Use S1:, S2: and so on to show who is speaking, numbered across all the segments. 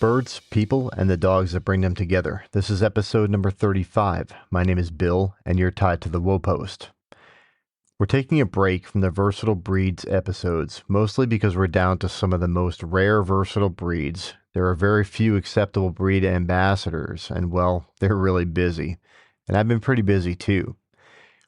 S1: Birds, people, and the dogs that bring them together. This is episode number 35. My name is Bill, and you're tied to the Woe Post. We're taking a break from the versatile breeds episodes, mostly because we're down to some of the most rare versatile breeds. There are very few acceptable breed ambassadors, and well, they're really busy. And I've been pretty busy too.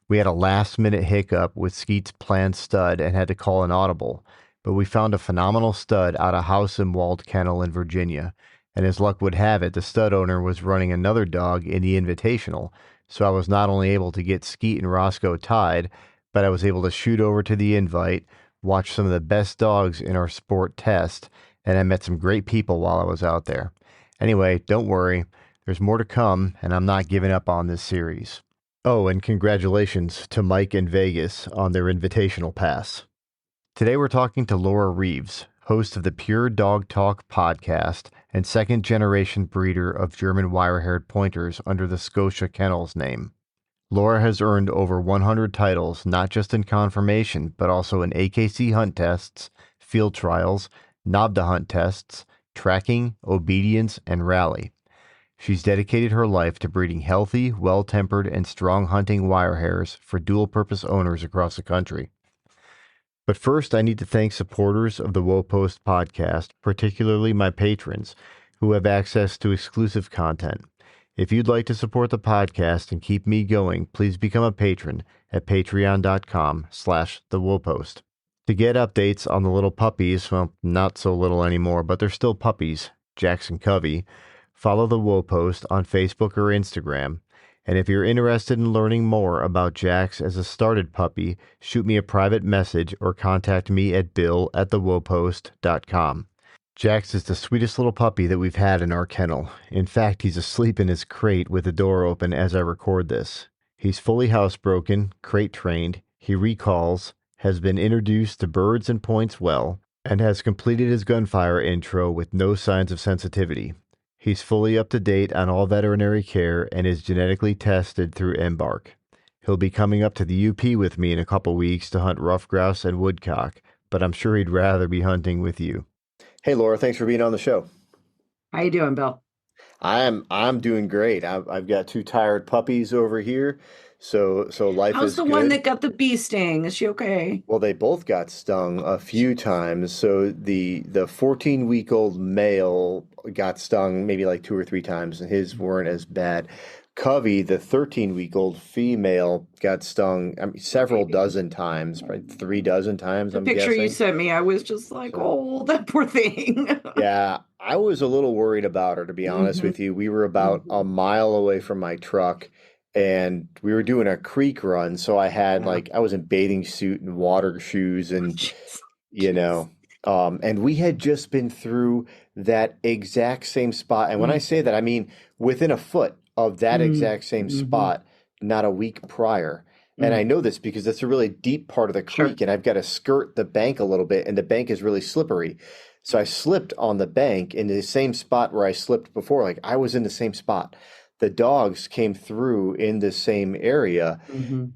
S1: We had a last-minute hiccup with Skeet's planned stud and had to call an audible, but we found a phenomenal stud out of House and Walled Kennel in Virginia, and as luck would have it, the stud owner was running another dog in the Invitational, so I was not only able to get Skeet and Roscoe tied, but I was able to shoot over to the invite, watch some of the best dogs in our sport test, and I met some great people while I was out there. Anyway, don't worry, there's more to come, and I'm not giving up on this series. Oh, and congratulations to Mike and Vegas on their invitational pass. Today we're talking to Laura Reeves, host of the Pure Dog Talk podcast and second-generation breeder of German wire-haired pointers under the Scotia Kennels name. Laura has earned over 100 titles, not just in conformation, but also in AKC hunt tests, field trials, NAVHDA hunt tests, tracking, obedience, and rally. She's dedicated her life to breeding healthy, well-tempered, and strong hunting wirehairs for dual-purpose owners across the country. But first, I need to thank supporters of the Woe Post podcast, particularly my patrons, who have access to exclusive content. If you'd like to support the podcast and keep me going, please become a patron at patreon.com/thewoepost. To get updates on the little puppies, well, not so little anymore, but they're still puppies, Jackson Covey, follow the Woe Post on Facebook or Instagram. And if you're interested in learning more about Jax as a started puppy, shoot me a private message or contact me at bill@thewoepost.com. Jax is the sweetest little puppy that we've had in our kennel. In fact, he's asleep in his crate with the door open as I record this. He's fully housebroken, crate trained, he recalls, has been introduced to birds and points well, and has completed his gunfire intro with no signs of sensitivity. He's fully up to date on all veterinary care and is genetically tested through Embark. He'll be coming up to the UP with me in a couple weeks to hunt ruffed grouse and woodcock, but I'm sure he'd rather be hunting with you. Hey, Laura, thanks for being on the show.
S2: How you doing, Bill?
S1: I'm doing great. I've got two tired puppies over here, so life
S2: How's
S1: is
S2: the
S1: good.
S2: one that got the bee sting? Is she okay?
S1: Well, they both got stung a few times. So the 14-week-old male got stung maybe like 2 or 3 times, and his weren't as bad. Covey, the 13-week-old female, got stung several dozen times, probably 3 dozen times,
S2: The
S1: I'm
S2: picture
S1: guessing.
S2: you sent me, I was just like, oh, that poor thing.
S1: Yeah, I was a little worried about her, to be honest with you. We were about a mile away from my truck, and we were doing a creek run, so I had I was in bathing suit and water shoes and and we had just been through that exact same spot. And when I say that, I mean within a foot of that exact same spot, not a week prior. And I know this because it's a really deep part of the creek, and I've got to skirt the bank a little bit, and the bank is really slippery. So I slipped on the bank in the same spot where I slipped before. Like I was in the same spot. The dogs came through in the same area,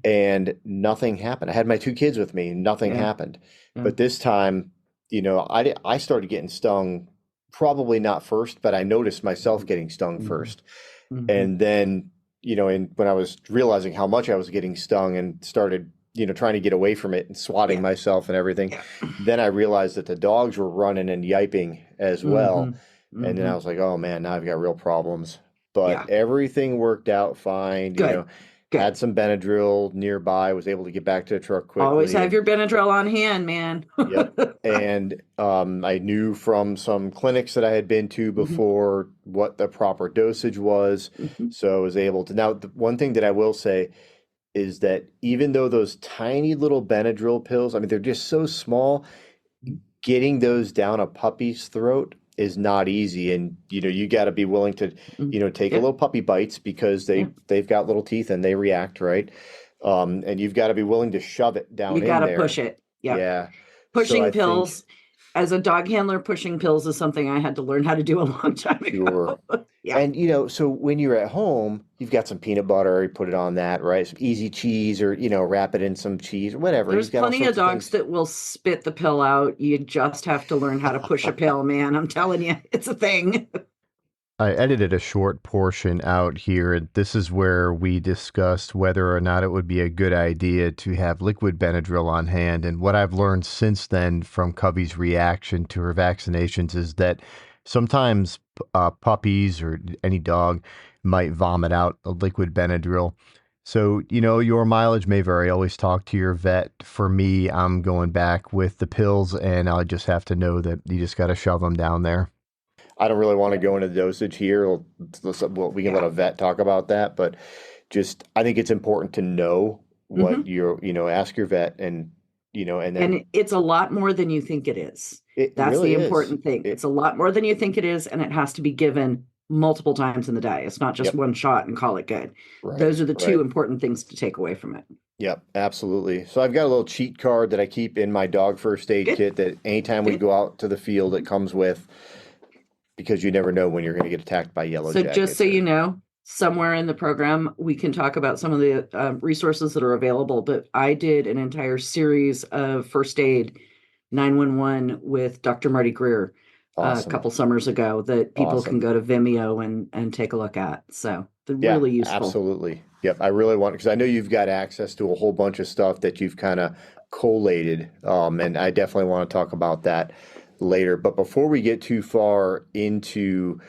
S1: and nothing happened. I had my 2 kids with me, nothing happened. But this time, I started getting stung, probably not first, but I noticed myself getting stung first. And then, when I was realizing how much I was getting stung and started, trying to get away from it and swatting myself and everything, then I realized that the dogs were running and yiping as well. And then I was like, oh man, now I've got real problems. But everything worked out fine.
S2: Good.
S1: Had some Benadryl nearby, was able to get back to the truck quickly.
S2: Always have your Benadryl on hand, man.
S1: Yep. And I knew from some clinics that I had been to before what the proper dosage was. So I was able to. Now, the one thing that I will say is that even though those tiny little Benadryl pills, I mean, they're just so small, getting those down a puppy's throat is not easy. And, you got to be willing to, take a little puppy bites because they've got little teeth and they react, right? And you've got to be willing to shove it down in there.
S2: You got to push it. Yeah. Pushing pills. As a dog handler, pushing pills is something I had to learn how to do a long time ago.
S1: And, so when you're at home, you've got some peanut butter, you put it on that, right? Some easy cheese or, wrap it in some cheese or whatever.
S2: There's plenty of dogs that will spit the pill out. You just have to learn how to push a pill, man. I'm telling you, it's a thing.
S1: I edited a short portion out here, and this is where we discussed whether or not it would be a good idea to have liquid Benadryl on hand. And what I've learned since then from Covey's reaction to her vaccinations is that sometimes puppies or any dog might vomit out a liquid Benadryl. So, your mileage may vary. Always talk to your vet. For me, I'm going back with the pills, and I'll just have to know that you just got to shove them down there.
S3: I don't really want to go into the dosage here. We can let a vet talk about that, but I think it's important to know what ask your vet and then.
S2: And it's a lot more than you think it is. That's
S3: really
S2: the important thing. It's a lot more than you think it is, and it has to be given multiple times in the day. It's not just one shot and call it good.
S3: Right,
S2: Those are the two important things to take away from it.
S3: Yep, absolutely. So I've got a little cheat card that I keep in my dog first aid kit that anytime we go out to the field, it comes with. Because you never know when you're going to get attacked by yellow jackets.
S2: So just so you know, somewhere in the program, we can talk about some of the resources that are available, but I did an entire series of first aid 911 with Dr. Marty Greer a couple summers ago that people can go to Vimeo and take a look at. So they're really useful.
S3: Absolutely. Yep. I really want, because I know you've got access to a whole bunch of stuff that you've kind of collated. And I definitely want to talk about that later. But before we get too far into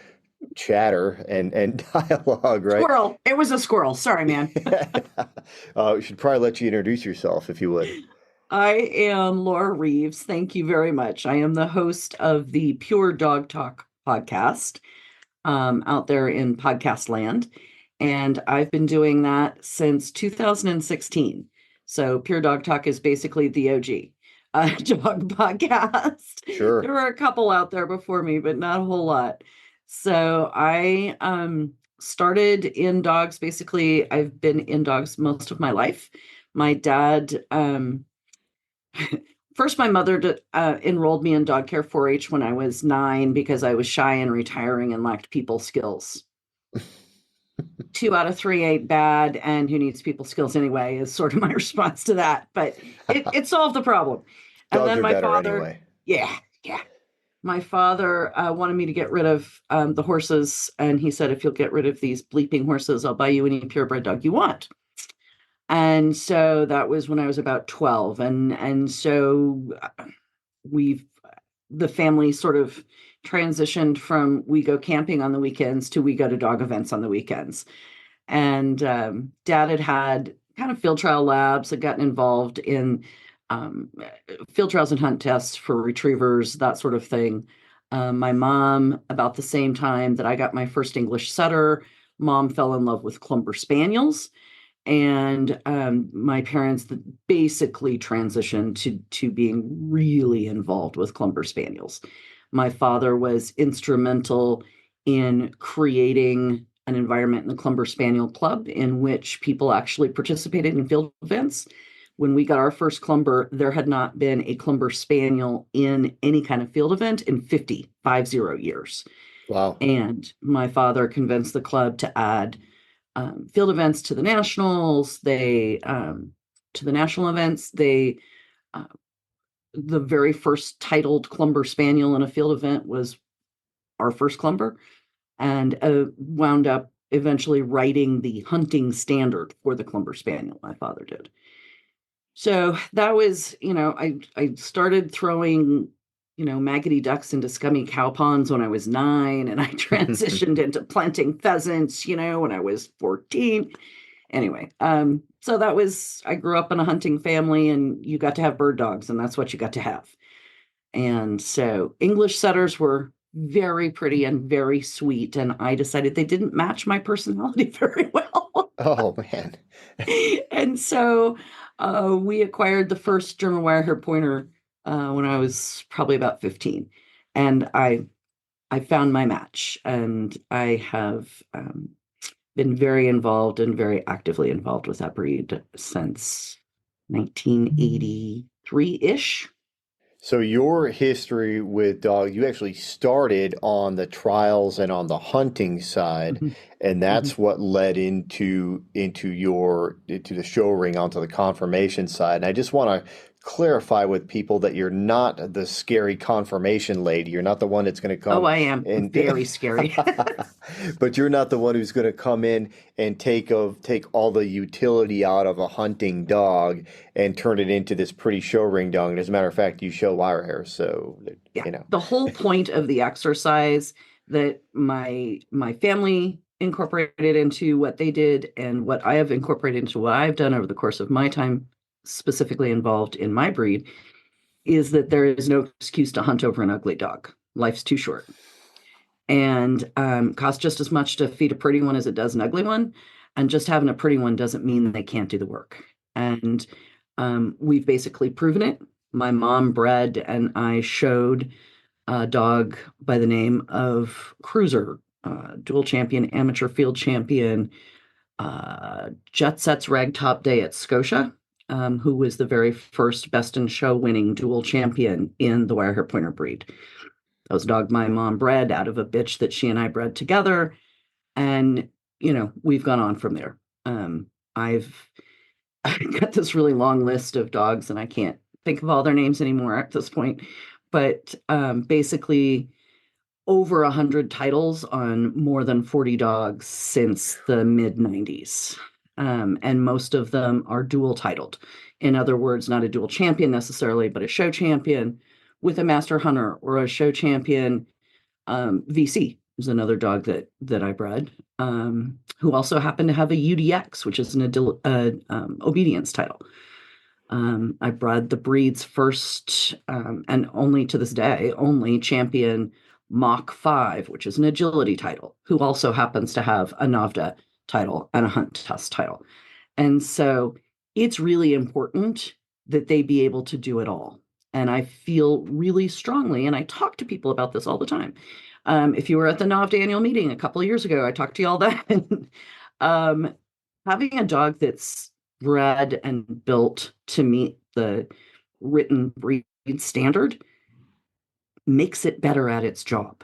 S3: chatter and dialogue, right?
S2: Squirrel. It was a squirrel. Sorry, man.
S3: We should probably let you introduce yourself if you would.
S2: I am Laura Reeves. Thank you very much. I am the host of the Pure Dog Talk podcast out there in podcast land. And I've been doing that since 2016. So Pure Dog Talk is basically the OG. Dog podcast.
S3: Sure.
S2: There were a couple out there before me, but not a whole lot. So I started in dogs. Basically, I've been in dogs most of my life. My dad, first my mother enrolled me in dog care 4-H when I was 9 because I was shy and retiring and lacked people skills. 2 out of 3 ain't bad, and who needs people skills anyway is sort of my response to that. But it solved the problem.
S3: Dogs
S2: and then
S3: my father, anyway.
S2: Yeah. My father wanted me to get rid of the horses, and he said, if you'll get rid of these bleeping horses, I'll buy you any purebred dog you want. And so that was when I was about 12, and so the family sort of transitioned from we go camping on the weekends to we go to dog events on the weekends. And Dad had kind of field trial labs, had gotten involved in field trials and hunt tests for retrievers, that sort of thing. My mom, about the same time that I got my first English setter, Mom fell in love with Clumber Spaniels. And my parents basically transitioned to being really involved with Clumber Spaniels. My father was instrumental in creating an environment in the Clumber Spaniel Club in which people actually participated in field events. When we got our first Clumber, there had not been a Clumber Spaniel in any kind of field event in 50 years.
S3: Wow.
S2: And my father convinced the club to add field events to the nationals. To the national events, the very first titled Clumber Spaniel in a field event was our first Clumber, and wound up eventually writing the hunting standard for the Clumber Spaniel. My father did. So that was, I started throwing, maggoty ducks into scummy cow ponds when I was 9, and I transitioned into planting pheasants, when I was 14. Anyway, so I grew up in a hunting family, and you got to have bird dogs, and that's what you got to have. And so English setters were very pretty and very sweet, and I decided they didn't match my personality very well.
S3: Oh, man.
S2: And so we acquired the first German Wirehair Pointer when I was probably about 15. And I found my match, and I have been very involved and very actively involved with that breed since 1983-ish.
S3: So your history with dogs, you actually started on the trials and on the hunting side, and that's what led into the show ring onto the conformation side. And I just want to clarify with people that you're not the scary confirmation lady. You're not the one that's going to
S2: Oh,
S3: come
S2: I am
S3: and
S2: very scary.
S3: but you're not the one who's going to come in and take all the utility out of a hunting dog and turn it into this pretty show ring dog. And as a matter of fact, you show wire hair, so
S2: Yeah.
S3: you know.
S2: The whole point of the exercise that my family incorporated into what they did and what I have incorporated into what I've done over the course of my time specifically involved in my breed is that there is no excuse to hunt over an ugly dog. Life's too short. And costs just as much to feed a pretty one as it does an ugly one. And just having a pretty one doesn't mean they can't do the work. And we've basically proven it. My mom bred and I showed a dog by the name of Cruiser, dual champion, amateur field champion, Jet Set's Ragtop Day at Scotia, who was the very first Best in Show winning dual champion in the Wire Hair Pointer breed. That was a dog my mom bred out of a bitch that she and I bred together. And, we've gone on from there. I've got this really long list of dogs and I can't think of all their names anymore at this point. But basically, over 100 titles on more than 40 dogs since the mid 90s. And most of them are dual titled. In other words, not a dual champion necessarily, but a show champion with a master hunter or a show champion. VC is another dog that I bred, who also happened to have a UDX, which is an obedience title. I bred the breed's first and only to this day, only champion Mach 5, which is an agility title, who also happens to have a NAVDA title and a hunt test title. And so it's really important that they be able to do it all. And I feel really strongly, and I talk to people about this all the time. If you were at the NAVDA annual meeting a couple of years ago, I talked to you all then. Having a dog that's bred and built to meet the written breed standard makes it better at its job.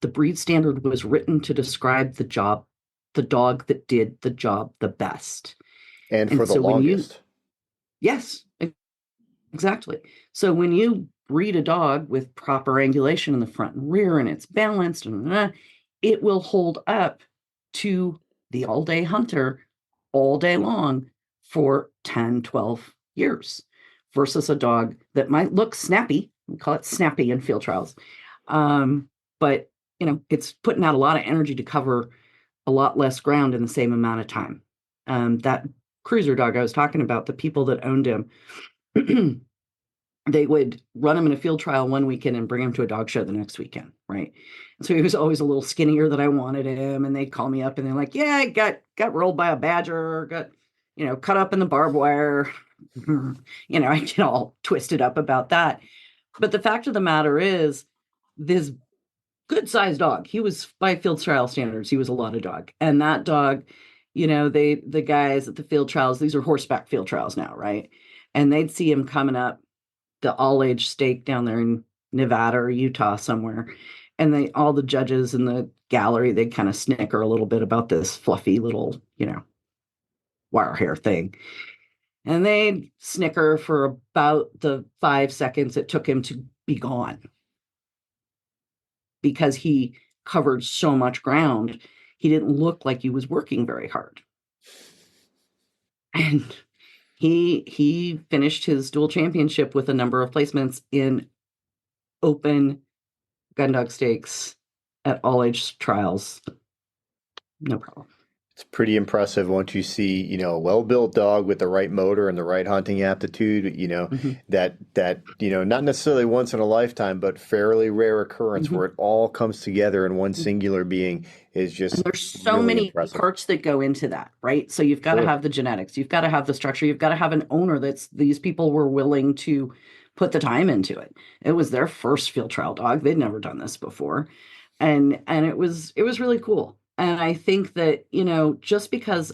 S2: The breed standard was written to describe the dog that did the job the best.
S3: And for the longest.
S2: Yes, exactly. So when you breed a dog with proper angulation in the front and rear and it's balanced, and it will hold up to the all-day hunter all day long for 10, 12 years versus a dog that might look snappy. We call it snappy in field trials. But, it's putting out a lot of energy to cover a lot less ground in the same amount of time. That Cruiser dog I was talking about, the people that owned him, they would run him in a field trial one weekend and bring him to a dog show the next weekend, right? And so he was always a little skinnier than I wanted him, and they'd call me up and they're like, "Yeah, I got rolled by a badger, got cut up in the barbed wire." I get all twisted up about that. But the fact of the matter is, this good-sized dog, he was by field trial standards, he was a lot of dog, and that dog, the guys at the field trials, these are horseback field trials now, right? And they'd see him coming up the all-age stake down there in Nevada or Utah somewhere. And all the judges in the gallery, they kind of snicker a little bit about this fluffy little, wire hair thing. And they'd snicker for about the 5 seconds it took him to be gone. Because he covered so much ground, he didn't look like he was working very hard. And he finished his dual championship with a number of placements in open gun dog stakes at all age trials. No problem.
S3: It's pretty impressive once you see, a well-built dog with the right motor and the right hunting aptitude, that not necessarily once in a lifetime, but fairly rare occurrence where it all comes together in one singular being is just
S2: and there's so
S3: really
S2: many
S3: impressive.
S2: parts that go into that, right? So you've got to have the genetics, you've got to have the structure, you've got to have an owner these people were willing to put the time into it. It was their first field trial dog. They'd never done this before. And it was really cool. And I think that, just because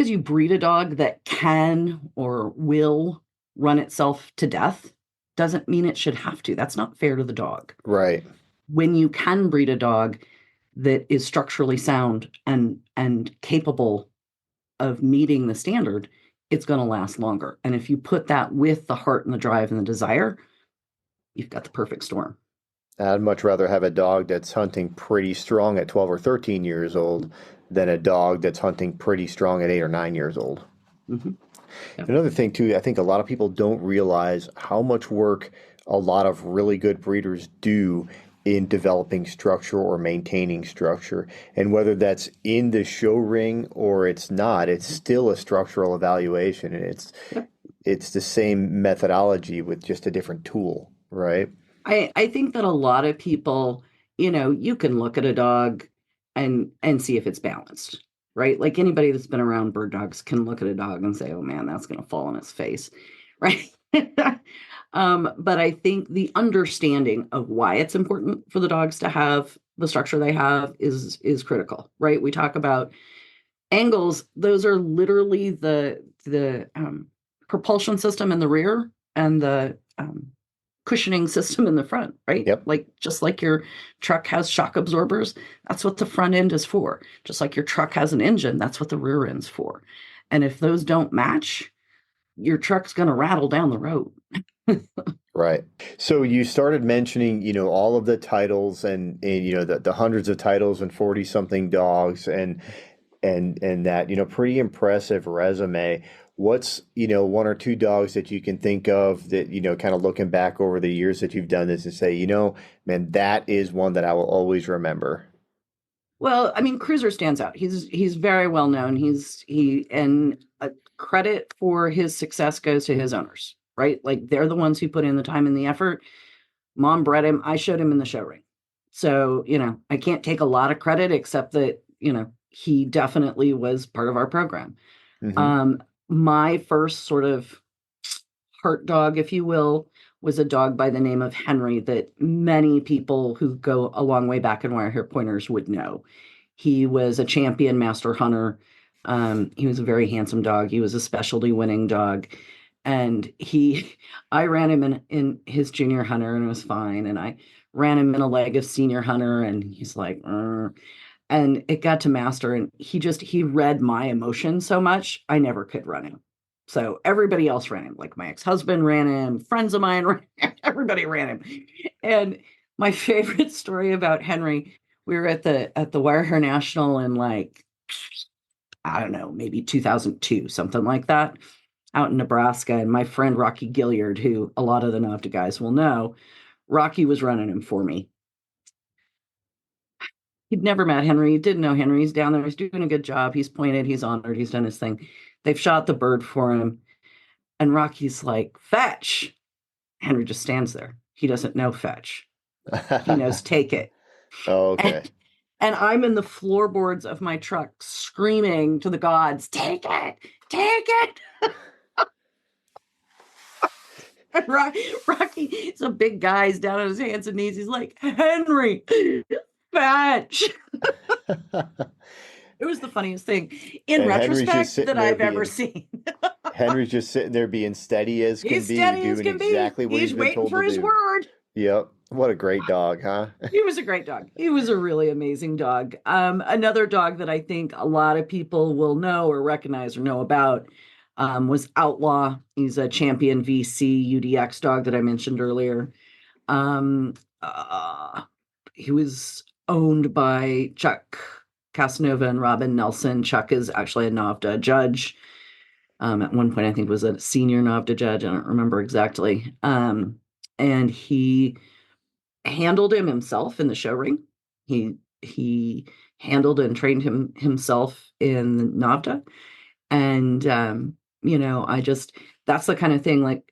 S2: you breed a dog that can or will run itself to death doesn't mean it should have to. That's not fair to the dog.
S3: Right.
S2: When you can breed a dog that is structurally sound and capable of meeting the standard, it's going to last longer. And if you put that with the heart and the drive and the desire, you've got the perfect storm.
S3: I'd much rather have a dog that's hunting pretty strong at 12 or 13 years old than a dog that's hunting pretty strong at 8 or 9 years old.
S2: Mm-hmm. Yep.
S3: Another thing, too, I think a lot of people don't realize how much work a lot of really good breeders do in developing structure or maintaining structure. And whether that's in the show ring or it's not, it's still a structural evaluation. And it's the same methodology with just a different tool, right?
S2: I think that a lot of people, you can look at a dog and see if it's balanced, right? Like anybody that's been around bird dogs can look at a dog and say, oh man, that's going to fall on its face, right? But I think the understanding of why it's important for the dogs to have the structure they have is critical, right? We talk about angles; those are literally the propulsion system in the rear and the cushioning system in the front, right?
S3: Yep.
S2: Like just like your truck has shock absorbers, that's what the front end is for. Just like your truck has an engine, that's what the rear end's for. And if those don't match, your truck's going to rattle down the road.
S3: Right. So you started mentioning, all of the titles and the hundreds of titles and 40 something dogs and that, pretty impressive resume. What's, one or two dogs that you can think of that, kind of looking back over the years that you've done this and say, man, that is one that I will always remember.
S2: Well, I mean, Cruiser stands out. He's very well known. And credit for his success goes to his owners, right? Like they're the ones who put in the time and the effort. Mom bred him. I showed him in the show ring. So, I can't take a lot of credit except that, he definitely was part of our program.
S3: Mm-hmm.
S2: My first sort of heart dog, if you will, was a dog by the name of Henry that many people who go a long way back in wire hair pointers would know. He was a champion master hunter. He was a very handsome dog. He was a specialty winning dog. And I ran him in his junior hunter and it was fine. And I ran him in a leg of senior hunter and he's like, and it got to master and he read my emotion so much, I never could run him. So everybody else ran him. Like my ex-husband ran him, friends of mine ran him, everybody ran him. And my favorite story about Henry, we were at the Wire Hair National in like, I don't know, maybe 2002, something like that, out in Nebraska. And my friend Rocky Gilliard, who a lot of the NAVHDA guys will know, Rocky was running him for me. He'd never met Henry. He didn't know Henry. He's down there. He's doing a good job. He's pointed. He's honored. He's done his thing. They've shot the bird for him. And Rocky's like, fetch. Henry just stands there. He doesn't know fetch. He knows take it.
S3: Oh, okay.
S2: And I'm in the floorboards of my truck screaming to the gods, take it, take it. And Rocky's a big guy. He's down on his hands and knees. He's like, Henry, fetch. It was the funniest thing in retrospect that I've ever seen.
S3: Henry's just sitting there being steady as can be, doing exactly what he's been told to do. He's waiting for his word. Yep. What a great dog, huh?
S2: He was a great dog. He was a really amazing dog. Another dog that I think a lot of people will know or recognize or know about was Outlaw. He's a champion VC UDX dog that I mentioned earlier. He was owned by Chuck Casanova and Robin Nelson. Chuck is actually a NAVHDA judge. At one point, I think was a senior NAVHDA judge. I don't remember exactly. And he handled him himself in the show ring. He handled and trained himself in NAVHDA. And, that's the kind of thing, like,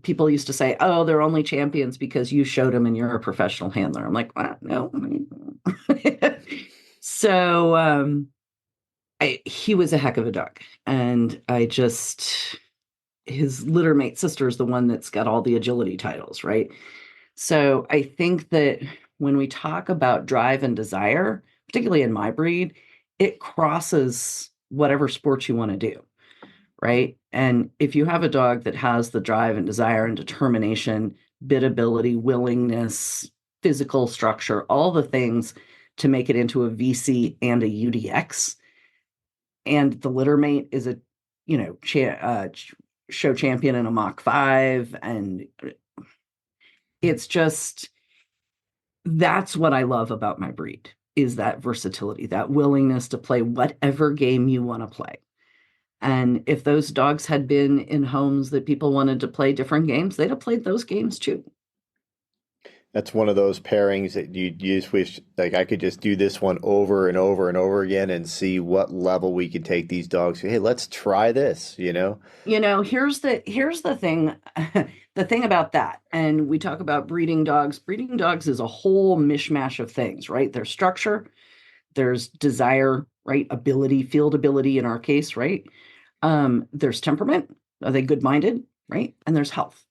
S2: people used to say, oh, they're only champions because you showed them and you're a professional handler. I'm like, well, no. So he was a heck of a dog. And his littermate sister is the one that's got all the agility titles, right? So I think that when we talk about drive and desire, particularly in my breed, it crosses whatever sports you want to do, right? And if you have a dog that has the drive and desire and determination, bit ability, willingness, physical structure, all the things to make it into a VC and a UDX, and the littermate is show champion in a Mach 5. And it's just, that's what I love about my breed, is that versatility, that willingness to play whatever game you want to play. And if those dogs had been in homes that people wanted to play different games, they'd have played those games too.
S3: That's one of those pairings that you just wish, like, I could just do this one over and over and over again and see what level we could take these dogs. Hey, let's try this,
S2: Here's the thing, the thing about that. And we talk about breeding dogs. Breeding dogs is a whole mishmash of things, right? There's structure, there's desire, right? Ability, field ability in our case, right? There's temperament. Are they good-minded, right? And there's health.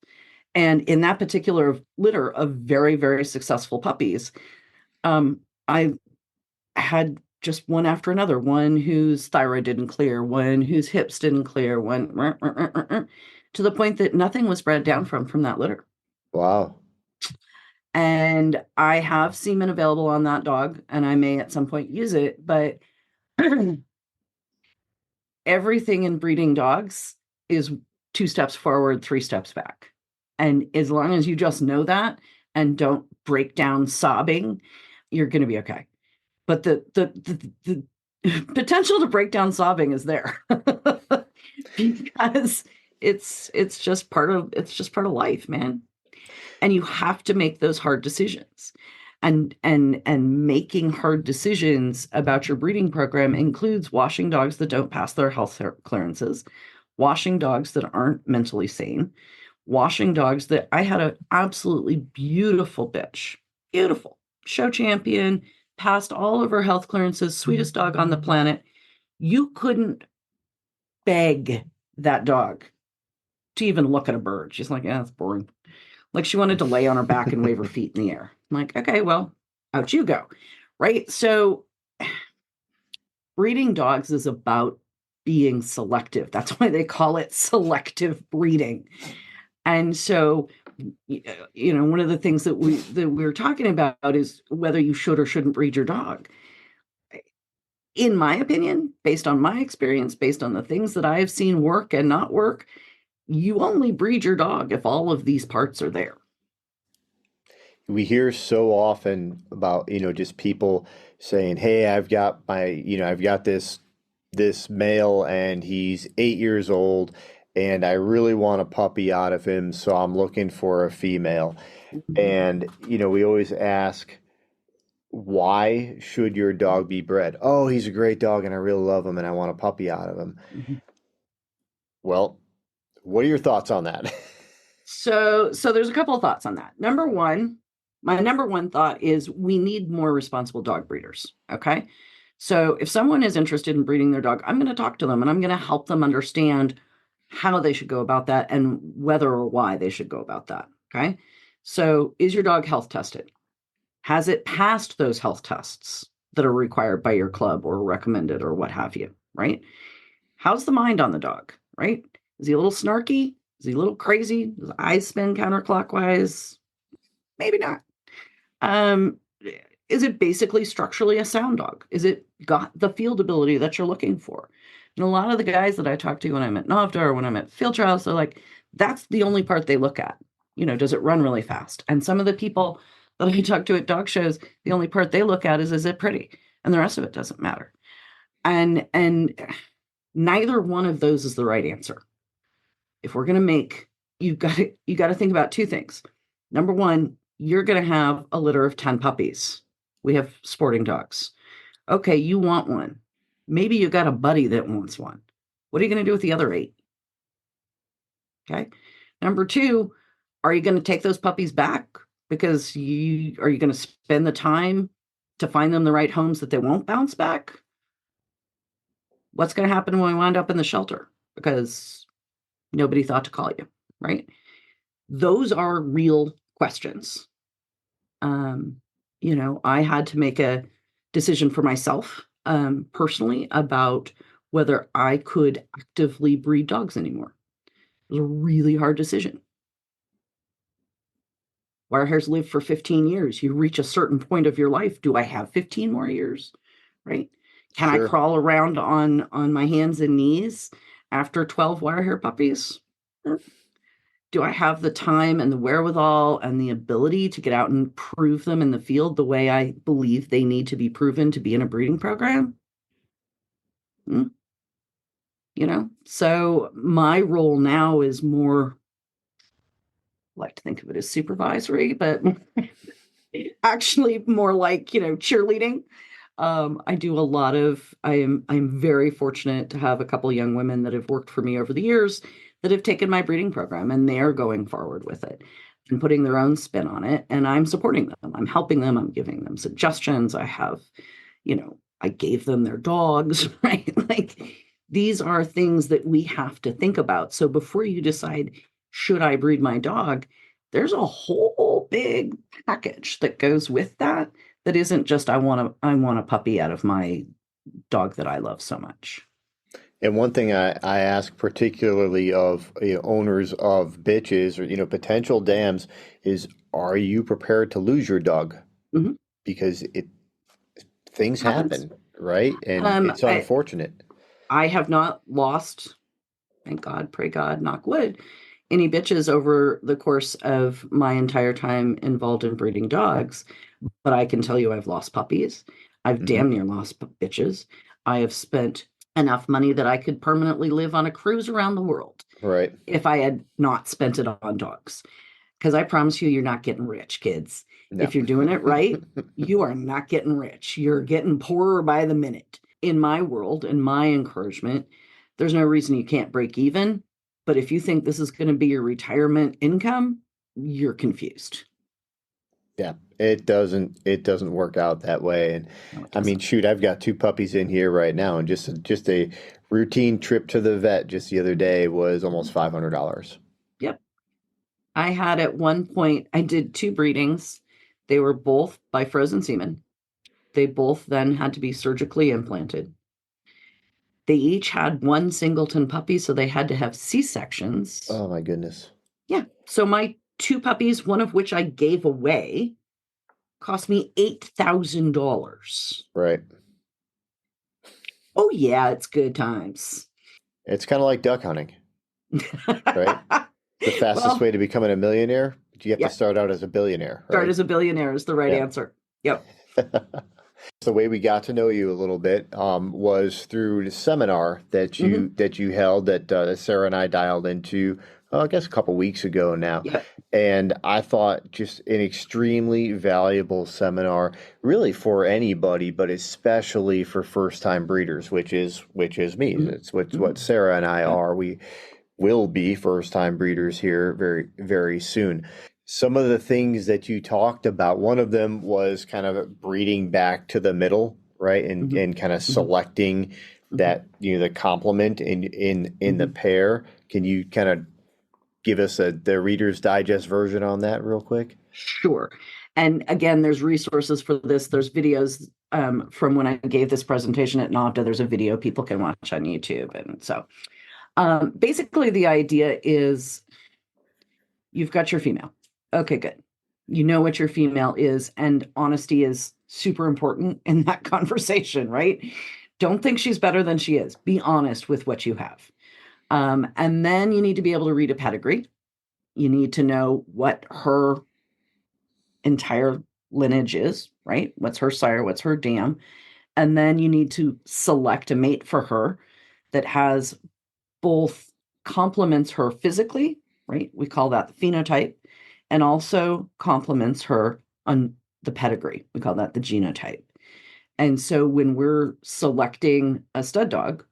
S2: And in that particular litter of very, very successful puppies, I had just one after another, one whose thyroid didn't clear, one whose hips didn't clear, one to the point that nothing was bred down from that litter.
S3: Wow.
S2: And I have semen available on that dog, and I may at some point use it, but everything in breeding dogs is 2 steps forward, 3 steps back. And as long as you just know that and don't break down sobbing, you're going to be okay. But the potential to break down sobbing is there because it's just part of life, man. And you have to make those hard decisions. And making hard decisions about your breeding program includes washing dogs that don't pass their health clearances, washing dogs that aren't mentally sane, washing dogs that I had an absolutely beautiful bitch, beautiful show champion, passed all of her health clearances, sweetest dog on the planet. You couldn't beg that dog to even look at a bird. She's like, yeah, that's boring. Like, she wanted to lay on her back and wave her feet in the air. I'm like, okay, well, out you go. Right? So breeding dogs is about being selective. That's why they call it selective breeding. And so, one of the things that we're talking about is whether you should or shouldn't breed your dog. In my opinion, based on my experience, based on the things that I have seen work and not work, you only breed your dog if all of these parts are there.
S3: We hear so often about, just people saying, hey, I've got this male and he's 8 years old and I really want a puppy out of him, so I'm looking for a female. And, we always ask, why should your dog be bred? Oh, he's a great dog and I really love him and I want a puppy out of him. Mm-hmm. Well, what are your thoughts on that?
S2: So there's a couple of thoughts on that. My number one thought is we need more responsible dog breeders. Okay. So if someone is interested in breeding their dog, I'm going to talk to them and I'm going to help them understand how they should go about that and whether or why they should go about that. Okay. So is your dog health tested? Has it passed those health tests that are required by your club or recommended or what have you? Right. How's the mind on the dog? Right. Is he a little snarky? Is he a little crazy? Does his eyes spin counterclockwise? Maybe not. Is it basically structurally a sound dog? Is it got the field ability that you're looking for? And a lot of the guys that I talk to when I'm at NAVDA or when I'm at field trials, they're like, that's the only part they look at. Does it run really fast? And some of the people that I talk to at dog shows, the only part they look at is it pretty? And the rest of it doesn't matter. And neither one of those is the right answer. If we're going to make, you got to think about 2 things. Number one, you're going to have a litter of 10 puppies. We have sporting dogs. Okay, you want one. Maybe you got a buddy that wants one. What are you going to do with the other 8? Okay. Number 2, are you going to take those puppies back because are you going to spend the time to find them the right homes that they won't bounce back? What's going to happen when we wind up in the shelter because nobody thought to call you, right? Those are real questions. I had to make a decision for myself personally about whether I could actively breed dogs anymore. It was a really hard decision. Wirehairs live for 15 years. You reach a certain point of your life. Do I have 15 more years? Right? Can I crawl around on my hands and knees After 12 wire hair puppies, do I have the time and the wherewithal and the ability to get out and prove them in the field the way I believe they need to be proven to be in a breeding program? So my role now is more, I like to think of it as supervisory, but actually more like, cheerleading. I do a lot of, I'm very fortunate to have a couple of young women that have worked for me over the years that have taken my breeding program, and they're going forward with it and putting their own spin on it. And I'm supporting them. I'm helping them. I'm giving them suggestions. I gave them their dogs, right? Like, these are things that we have to think about. So before you decide, should I breed my dog? There's a whole big package that goes with that isn't just I want a puppy out of my dog that I love so much.
S3: And one thing I ask particularly of owners of bitches or potential dams is, are you prepared to lose your dog?
S2: Mm-hmm.
S3: Because things happen, right? And it's unfortunate.
S2: I have not lost, thank God, pray God, knock wood, any bitches over the course of my entire time involved in breeding dogs. But I can tell you I've lost puppies. I've damn near lost bitches. I have spent enough money that I could permanently live on a cruise around the world.
S3: Right.
S2: If I had not spent it on dogs. Because I promise you're not getting rich, kids. No. If you're doing it right, you are not getting rich. You're getting poorer by the minute. In my world, in my encouragement, there's no reason you can't break even. But if you think this is going to be your retirement income, you're confused.
S3: Yeah, it doesn't work out that way. And no, I mean, shoot, I've got 2 puppies in here right now, and just a routine trip to the vet just the other day was almost $500.
S2: Yep. I had at one point, I did 2 breedings. They were both by frozen semen. They both then had to be surgically implanted. They each had 1 singleton puppy, so they had to have C-sections.
S3: Oh my goodness.
S2: Yeah. So my 2 puppies, one of which I gave away, cost me $8,000.
S3: Right.
S2: Oh yeah, it's good times.
S3: It's kind of like duck hunting, right? The fastest way to becoming a millionaire, you have to start out as a billionaire. Right?
S2: Start as a billionaire is the right answer. Yep.
S3: The way we got to know you a little bit was through the seminar that you held that Sarah and I dialed into, I guess a couple weeks ago now.
S2: Yeah.
S3: And I thought just an extremely valuable seminar, really for anybody, but especially for first-time breeders, which is me. It's what Sarah and I are. We will be first-time breeders here very, very soon. Some of the things that you talked about, one of them was kind of breeding back to the middle, right? And kind of selecting that, the complement in the pair. Can you kind of give us the Reader's Digest version on that real quick?
S2: Sure. And again, there's resources for this. There's videos from when I gave this presentation at NAVDA. There's a video people can watch on YouTube. And so basically the idea is you've got your female. Okay, good. You know what your female is, and honesty is super important in that conversation, right? Don't think she's better than she is. Be honest with what you have. And then you need to be able to read a pedigree. You need to know what her entire lineage is, right? What's her sire? What's her dam? And then you need to select a mate for her that has both complements her physically, right? We call that the phenotype, and also complements her on the pedigree. We call that the genotype. And so when we're selecting a stud dog,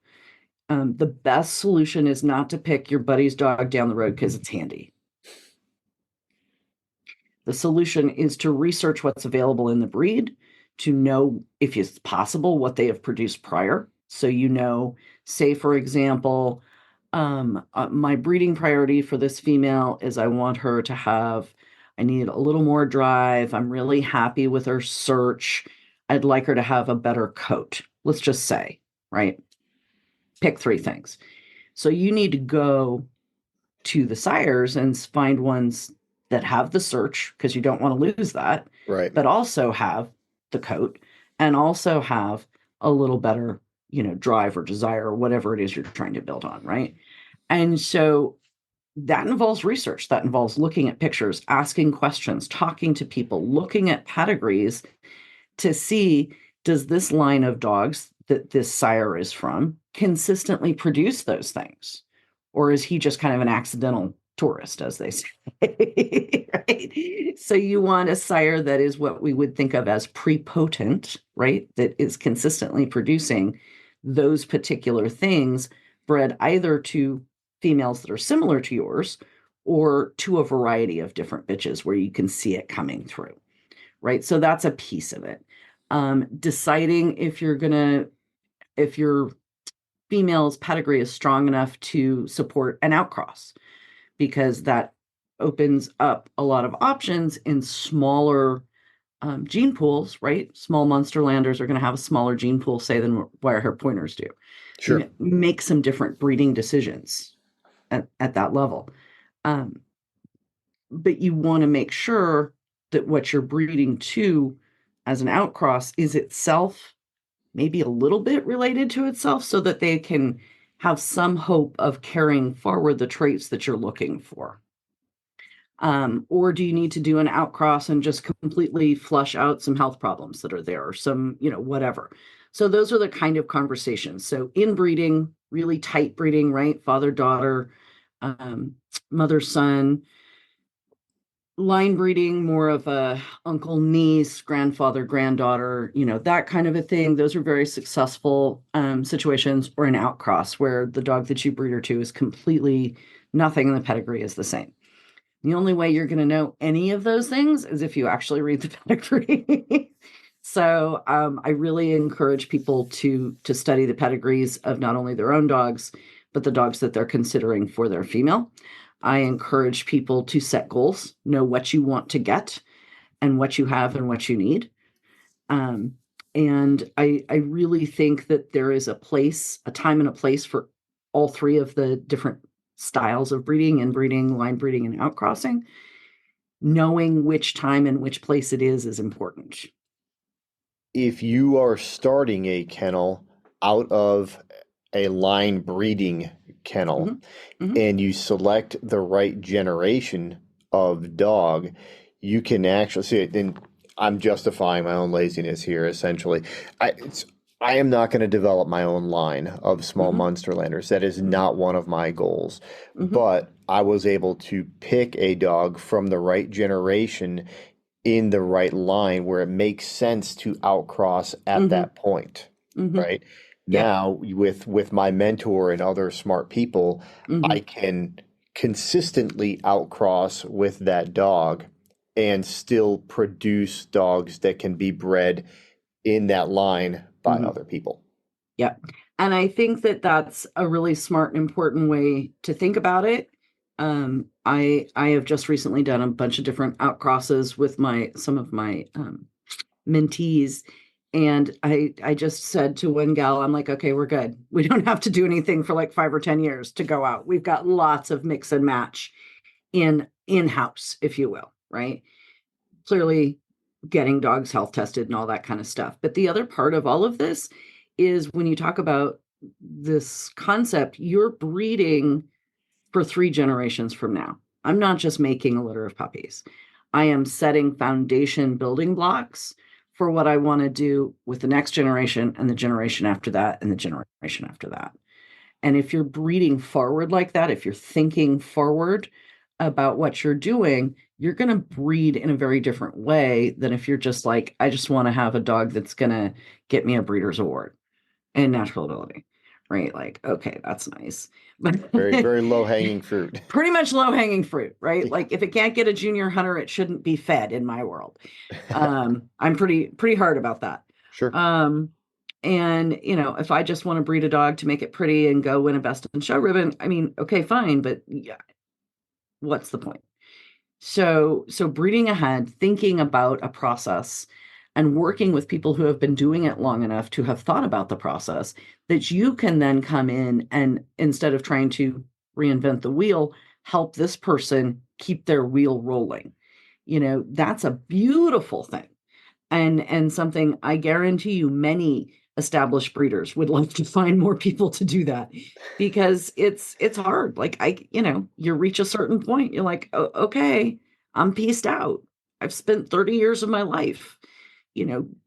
S2: the best solution is not to pick your buddy's dog down the road because it's handy. The solution is to research what's available in the breed, to know, if it's possible, what they have produced prior. So say, for example, my breeding priority for this female is I want her to I need a little more drive. I'm really happy with her search. I'd like her to have a better coat. Let's just say, right? Pick 3 things. So you need to go to the sires and find ones that have the search, because you don't want to lose that,
S3: right?
S2: But also have the coat and also have a little better, drive or desire or whatever it is you're trying to build on, right? And so that involves research. That involves looking at pictures, asking questions, talking to people, looking at pedigrees to see, does this line of dogs that this sire is from consistently produce those things? Or is he just kind of an accidental tourist, as they say? Right? So you want a sire that is what we would think of as prepotent, right? That is consistently producing those particular things, bred either to females that are similar to yours or to a variety of different bitches where you can see it coming through, right? So that's a piece of it. Deciding if your female's pedigree is strong enough to support an outcross, because that opens up a lot of options in smaller gene pools, right? Small Munsterlanders are going to have a smaller gene pool, say, than Wirehair Pointers do.
S3: Sure.
S2: Make some different breeding decisions at that level. But you want to make sure that what you're breeding to as an outcross is itself maybe a little bit related to itself, so that they can have some hope of carrying forward the traits that you're looking for. Or do you need to do an outcross and just completely flush out some health problems that are there, or some, whatever. So those are the kind of conversations. So inbreeding, really tight breeding, right? Father, daughter, mother, son. Line breeding, more of a uncle, niece, grandfather, granddaughter, that kind of a thing. Those are very successful situations. Or an outcross where the dog that you breed her to is completely nothing in the pedigree is the same. The only way you're going to know any of those things is if you actually read the pedigree. So I really encourage people to study the pedigrees of not only their own dogs, but the dogs that they're considering for their female. I encourage people to set goals, know what you want to get and what you have and what you need. And I really think that there is a time and a place for all three of the different styles of breeding: inbreeding, line breeding, and outcrossing. Knowing which time and which place it is important.
S3: If you are starting a kennel out of a line breeding kennel, and you select the right generation of dog, you can actually see it. And I'm justifying my own laziness here, essentially. I am not going to develop my own line of small Munsterlanders. That is not one of my goals. But I was able to pick a dog from the right generation in the right line where it makes sense to outcross at that point, right?
S2: Yeah.
S3: Now, with my mentor and other smart people, I can consistently outcross with that dog and still produce dogs that can be bred in that line by other people.
S2: Yeah. And I think that that's a really smart and important way to think about it. I have just recently done a bunch of different outcrosses with some of my mentees. And I just said to one gal, I'm like, okay, we're good. We don't have to do anything for like 5 or 10 years to go out. We've got lots of mix and match in-house, if you will, right? Clearly getting dogs health tested and all that kind of stuff. But the other part of all of this is when you talk about this concept, you're breeding for 3 generations from now. I'm not just making a litter of puppies. I am setting foundation building blocks for what I want to do with the next generation and the generation after that and the generation after that. And if you're breeding forward like that, if you're thinking forward about what you're doing, you're going to breed in a very different way than if you're just like, I just want to have a dog that's going to get me a breeder's award in natural ability, right? Like, okay, that's nice.
S3: Very, very low-hanging fruit.
S2: Pretty much low-hanging fruit, right? Like if it can't get a junior hunter, it shouldn't be fed in my world. I'm pretty hard about that.
S3: Sure.
S2: And if I just want to breed a dog to make it pretty and go win a best in show ribbon, I mean, okay, fine, but yeah, what's the point? So breeding ahead, thinking about a process and working with people who have been doing it long enough to have thought about the process, that you can then come in and, instead of trying to reinvent the wheel, help this person keep their wheel rolling. That's a beautiful thing. And something I guarantee you many established breeders would love to find more people to do that, because it's hard. Like, you reach a certain point, you're like, oh, okay, I'm pieced out. I've spent 30 years of my life,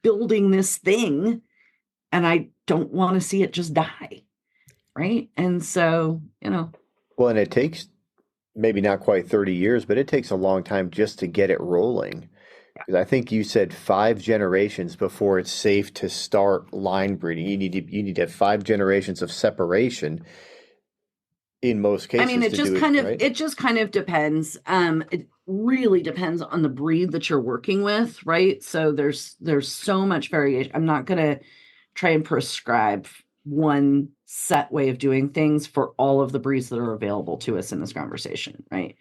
S2: building this thing, and I don't want to see it just die. Right. And so,
S3: Well, and it takes maybe not quite 30 years, but it takes a long time just to get it rolling. Because I think you said 5 generations before it's safe to start line breeding. You need to have 5 generations of separation in most
S2: I mean,
S3: cases to do it, right?
S2: it just kind of depends. It really depends on the breed that you're working with, right? So there's so much variation. I'm not going to try and prescribe one set way of doing things for all of the breeds that are available to us in this conversation, right?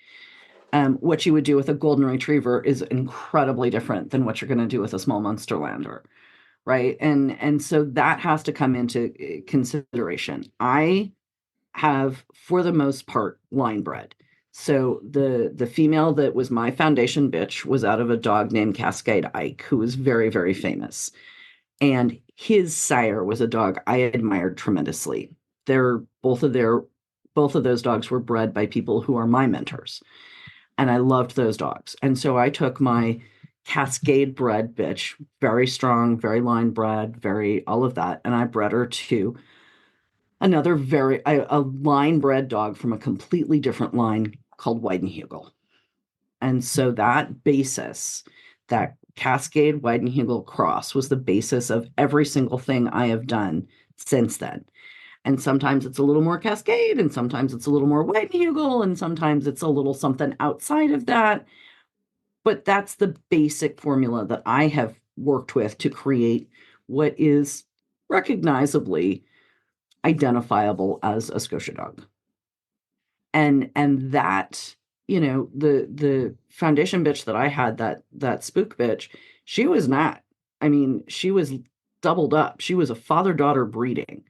S2: What you would do with a golden retriever is incredibly different than what you're going to do with a small Munsterlander, right? And so that has to come into consideration. I have, for the most part, line bred. So the female that was my foundation bitch was out of a dog named Cascade Ike, who was very, very famous. And his sire was a dog I admired tremendously. They're both of those dogs were bred by people who are my mentors. And I loved those dogs. And so I took my Cascade bred bitch, very strong, very line bred, very all of that, and I bred her to another a line bred dog from a completely different line called Weidenhugel. And so that basis, that Cascade Weidenhugel cross, was the basis of every single thing I have done since then. And sometimes it's a little more Cascade, and sometimes it's a little more Weidenhugel, and sometimes it's a little something outside of that. But that's the basic formula that I have worked with to create what is recognizably identifiable as a Scotia dog. And that, the foundation bitch that I had, that spook bitch, she was not. I mean, she was doubled up. She was a father-daughter breeding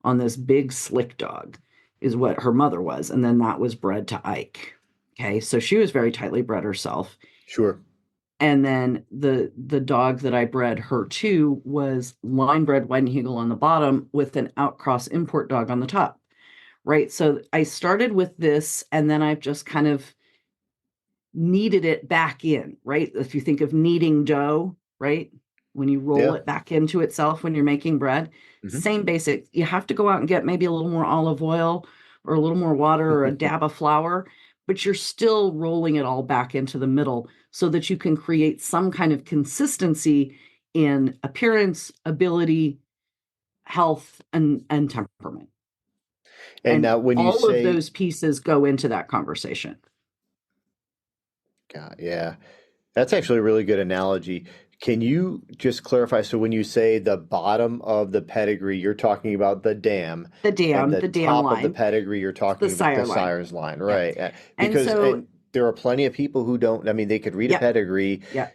S2: on this big slick dog, is what her mother was, and then that was bred to Ike. Okay, so she was very tightly bred herself.
S3: Sure.
S2: And then the dog that I bred her to was line bred Weidenhugel on the bottom with an outcross import dog on the top. Right. So I started with this, and then I've just kind of kneaded it back in, right? If you think of kneading dough, right? When you roll it back into itself when you're making bread, same basic. You have to go out and get maybe a little more olive oil or a little more water or a dab of flour, but you're still rolling it all back into the middle so that you can create some kind of consistency in appearance, ability, health, and temperament.
S3: And now when you
S2: all
S3: say
S2: of those pieces go into that conversation.
S3: God, yeah. That's actually a really good analogy. Can you just clarify? So when you say the bottom of the pedigree, you're talking about the dam,
S2: The dam,
S3: and the
S2: the dam
S3: top of the
S2: line,
S3: pedigree, you're talking
S2: the
S3: about
S2: sire
S3: the
S2: line.
S3: sire's line,
S2: Yeah.
S3: right?
S2: And
S3: Because
S2: so,
S3: there are plenty of people who don't. I mean, they could read a
S2: yeah,
S3: pedigree
S2: yeah,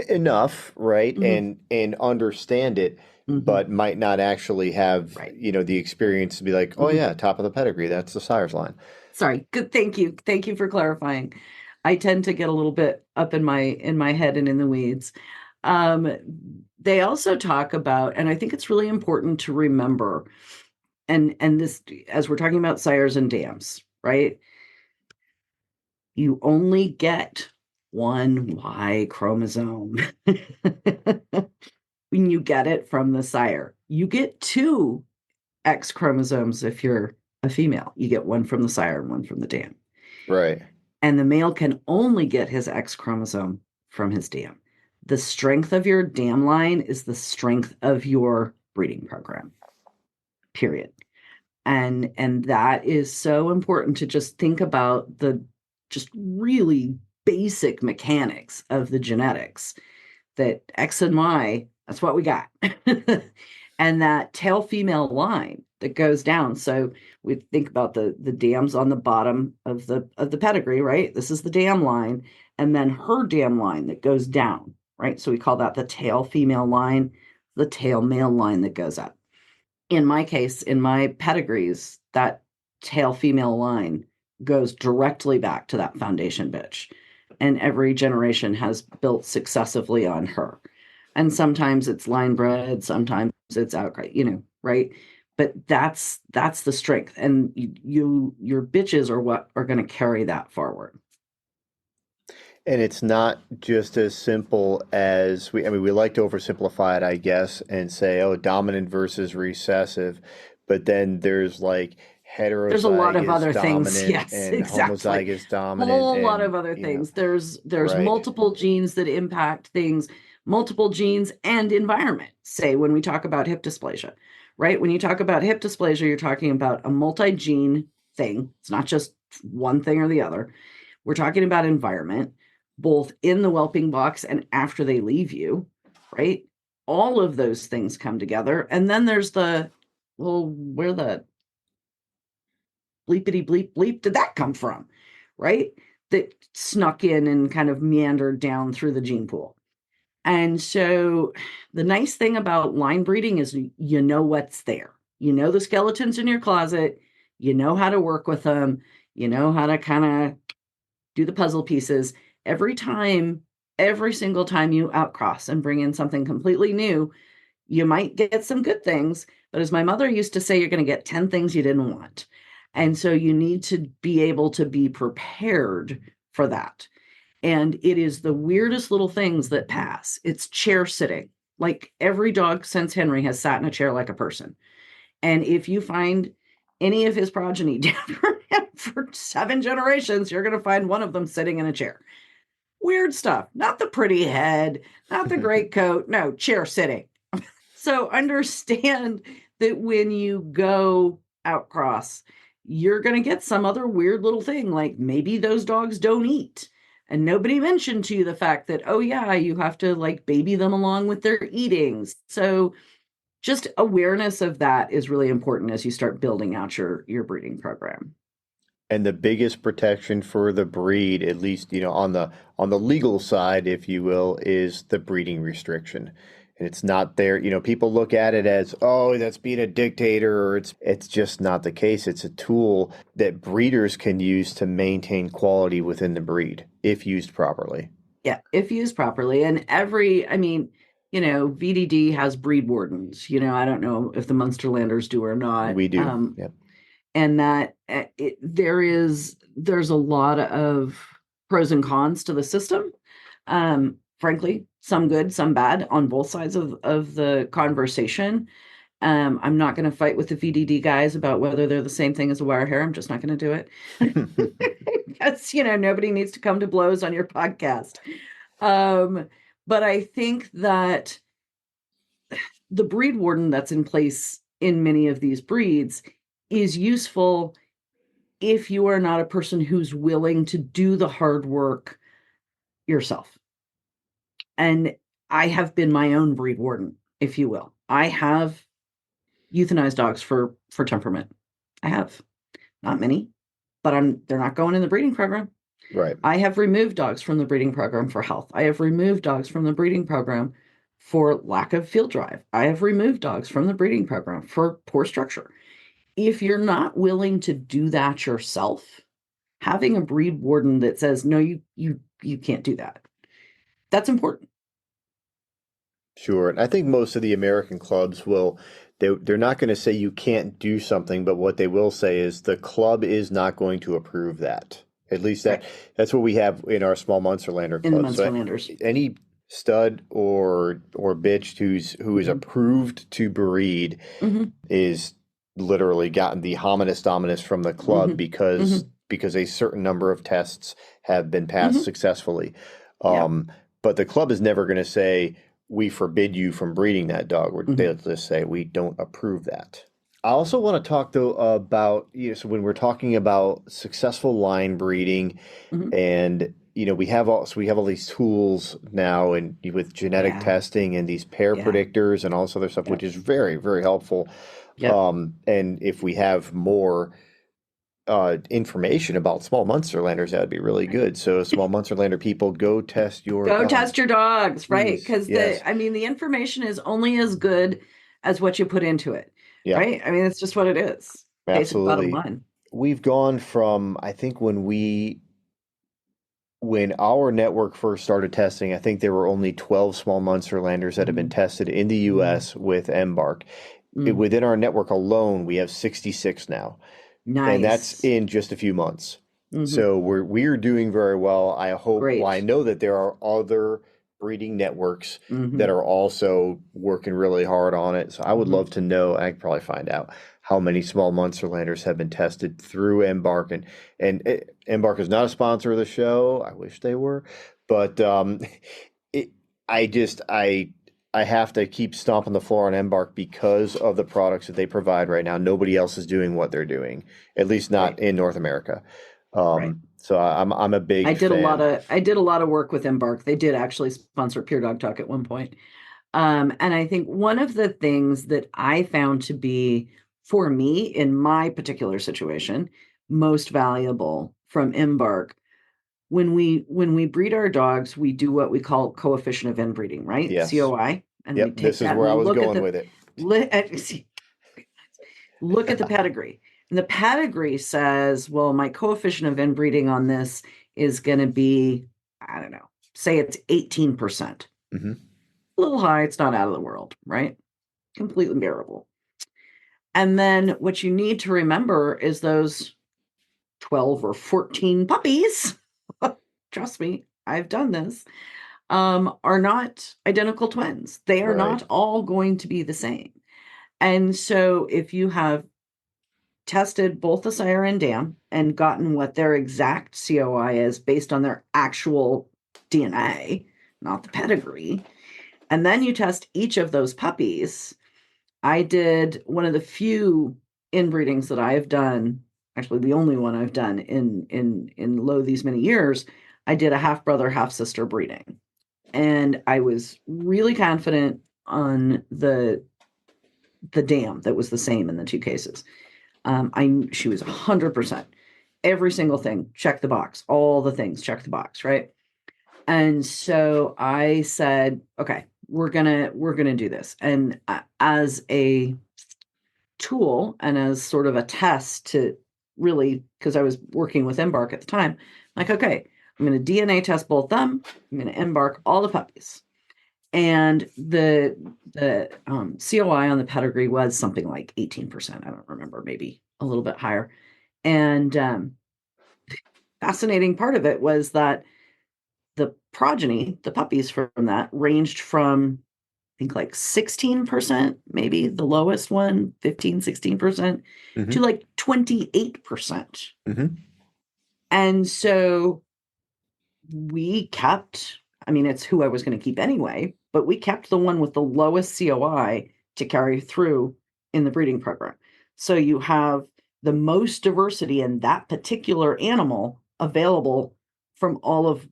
S3: enough, right,
S2: mhm,
S3: and understand it,
S2: mhm,
S3: but might not actually have,
S2: right.
S3: the experience to be like, oh
S2: Mhm.
S3: yeah, top of the pedigree, that's the sire's line.
S2: Sorry. Good. Thank you for clarifying. I tend to get a little bit up in my head and in the weeds. Um, they also talk about, and I think it's really important to remember, and this, as we're talking about sires and dams, right? You only get one Y chromosome when you get it from the sire. You get two X chromosomes if you're a female. You get one from the sire and one from the dam.
S3: Right.
S2: And the male can only get his X chromosome from his dam. The strength of your dam line is the strength of your breeding program, period. And that is so important to just think about the just really basic mechanics of the genetics, that X and Y, that's what we got. And that tail female line that goes down. So we think about the dams on the bottom of the pedigree, right? This is the dam line, and then her dam line that goes down, right? So we call that the tail female line, the tail male line that goes up. In my case, in my pedigrees, that tail female line goes directly back to that foundation bitch. And every generation has built successively on her. And sometimes it's line bred, sometimes it's outright, right? But that's the strength, and your bitches are what are going to carry that forward.
S3: And it's not just as simple as we like to oversimplify it, I guess, and say, oh, dominant versus recessive, but then there's like
S2: There's a lot of
S3: heterozygous
S2: other things.
S3: dominant
S2: Yes,
S3: and
S2: exactly.
S3: homozygous dominant
S2: Whole lot of
S3: and
S2: other things. There's
S3: right.
S2: multiple genes that impact things, multiple genes and environment. Say when we talk about hip dysplasia, right? When you talk about hip dysplasia, you're talking about a multi-gene thing. It's not just one thing or the other. We're talking about environment, both in the whelping box and after they leave you, right? All of those things come together. And then there's where the bleepity bleep bleep did that come from, right? That snuck in and kind of meandered down through the gene pool. And so the nice thing about line breeding is you know what's there. You know the skeletons in your closet. You know how to work with them. You know how to kind of do the puzzle pieces. Every single time you outcross and bring in something completely new, you might get some good things, but as my mother used to say, you're going to get 10 things you didn't want. And so you need to be able to be prepared for that. And it is the weirdest little things that pass. It's chair sitting. Like every dog since Henry has sat in a chair like a person. And if you find any of his progeny down from him for 7 generations, you're going to find one of them sitting in a chair. Weird stuff. Not the pretty head, not the great coat. No, chair sitting. So understand that when you go outcross, you're going to get some other weird little thing, like maybe those dogs don't eat. And nobody mentioned to you the fact that, oh yeah, you have to like baby them along with their eatings. So just awareness of that is really important as you start building out your breeding program.
S3: And the biggest protection for the breed, at least, on the legal side, if you will, is the breeding restriction. And it's not there. People look at it as, oh, that's being a dictator, or it's just not the case. It's a tool that breeders can use to maintain quality within the breed if used properly.
S2: Yeah, if used properly. And VDD has breed wardens. I don't know if the Munsterlanders do or not.
S3: We do. Yep.
S2: And that there's a lot of pros and cons to the system. Frankly, some good, some bad on both sides of the conversation. I'm not going to fight with the VDD guys about whether they're the same thing as a wire hair. I'm just not going to do it. Because, nobody needs to come to blows on your podcast. But I think that the breed warden that's in place in many of these breeds is useful if you are not a person who's willing to do the hard work yourself. And I have been my own breed warden, if you will. I have euthanized dogs for temperament. I have. Not many, but they're not going in the breeding program.
S3: Right.
S2: I have removed dogs from the breeding program for health. I have removed dogs from the breeding program for lack of field drive. I have removed dogs from the breeding program for poor structure. If you're not willing to do that yourself, having a breed warden that says, no, you can't do that, that's important.
S3: Sure. And I think most of the American clubs they're not going to say you can't do something, but what they will say is the club is not going to approve that. At least that's what we have in our small Munsterlander club.
S2: In the Munsterlanders.
S3: So any stud or bitch who is approved to breed is literally gotten the hominis dominus from the club because a certain number of tests have been passed successfully. But the club is never going to say, we forbid you from breeding that dog. They'll just say, we don't approve that. I also want to talk, though, about, so when we're talking about successful line breeding and, we have all these tools now and with genetic testing and these pair predictors and all this other stuff, which is very, very helpful. And if we have more information about small Munsterlanders, that would be really good. So small Munsterlander people, go test your
S2: dogs, right? Because the information is only as good as what you put into it, right? I mean, it's just what it is.
S3: Absolutely.
S2: Bottom line.
S3: We've gone from, I think when we when our network first started testing, I think there were only 12 small Munsterlanders that had been tested in the US with Embark.
S2: Mm.
S3: Within our network alone, we have 66 now, and that's
S2: Nice.
S3: in just a few months.
S2: Hmm.
S3: So we're doing very well. I hope, well, I
S2: Great.
S3: know that there are other breeding networks that
S2: Hmm.
S3: are also working really hard on it. So I would
S2: Hmm.
S3: love to know, I could probably find out how many small Munsterlanders have been tested through Embark. Embark is not a sponsor of the show. I wish they were, but it, I just I have to keep stomping the floor on Embark because of the products that they provide right now. Nobody else is doing what they're doing, at least not
S2: Right.
S3: in North America.
S2: Right.
S3: So I'm a big fan.
S2: I did a lot of work with Embark. They did actually sponsor Pure Dog Talk at one point. And I think one of the things that I found to be, for me, in my particular situation, most valuable from Embark, when we breed our dogs, we do what we call coefficient of inbreeding, right?
S3: Yes.
S2: COI, and we
S3: Yep.
S2: take
S3: This is
S2: that
S3: where I
S2: and
S3: was
S2: look at
S3: going with it.
S2: look at the pedigree. And the pedigree says, well, my coefficient of inbreeding on this is going to be, I don't know, say it's 18%.
S3: Hmm.
S2: A little high, it's not out of the world, right? Completely bearable. And then what you need to remember is those 12 or 14 puppies, trust me, I've done this, are not identical twins. They are
S3: Right.
S2: not all going to be the same. And so if you have tested both the sire and dam and gotten what their exact COI is based on their actual DNA, not the pedigree, and then you test each of those puppies. I did one of the few inbreedings that I have done, actually the only one I've done in lo these many years. I did a half brother, half sister breeding. And I was really confident on the dam that was the same in the two cases. She was 100%. Every single thing, check the box. All the things, check the box, right? And so I said, okay, we're gonna do this. And as a tool and as sort of a test to really, because I was working with Embark at the time, like, okay, I'm going to DNA test both them. I'm going to Embark all the puppies. And the COI on the pedigree was something like 18%. I don't remember, maybe a little bit higher. And fascinating part of it was that the progeny, the puppies from that, ranged from, I think, like 16%, maybe the lowest one, 15, 16%, to
S3: Hmm.
S2: like 28%.
S3: Hmm.
S2: And so we kept, I mean, it's who I was going to keep anyway, but we kept the one with the lowest COI to carry through in the breeding program. So you have the most diversity in that particular animal available from all of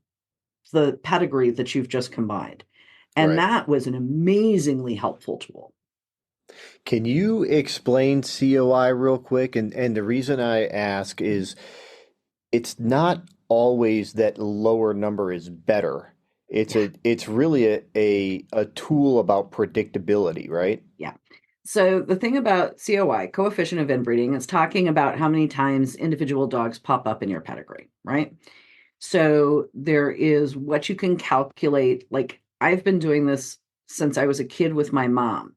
S2: the pedigree that you've just combined. And
S3: Right.
S2: that was an amazingly helpful tool.
S3: Can you explain COI real quick? And the reason I ask is it's not always that lower number is better.
S2: Yeah.
S3: It's really a tool about predictability, right?
S2: Yeah. So the thing about COI, coefficient of inbreeding, is talking about how many times individual dogs pop up in your pedigree, right? So there is what you can calculate. Like, I've been doing this since I was a kid with my mom,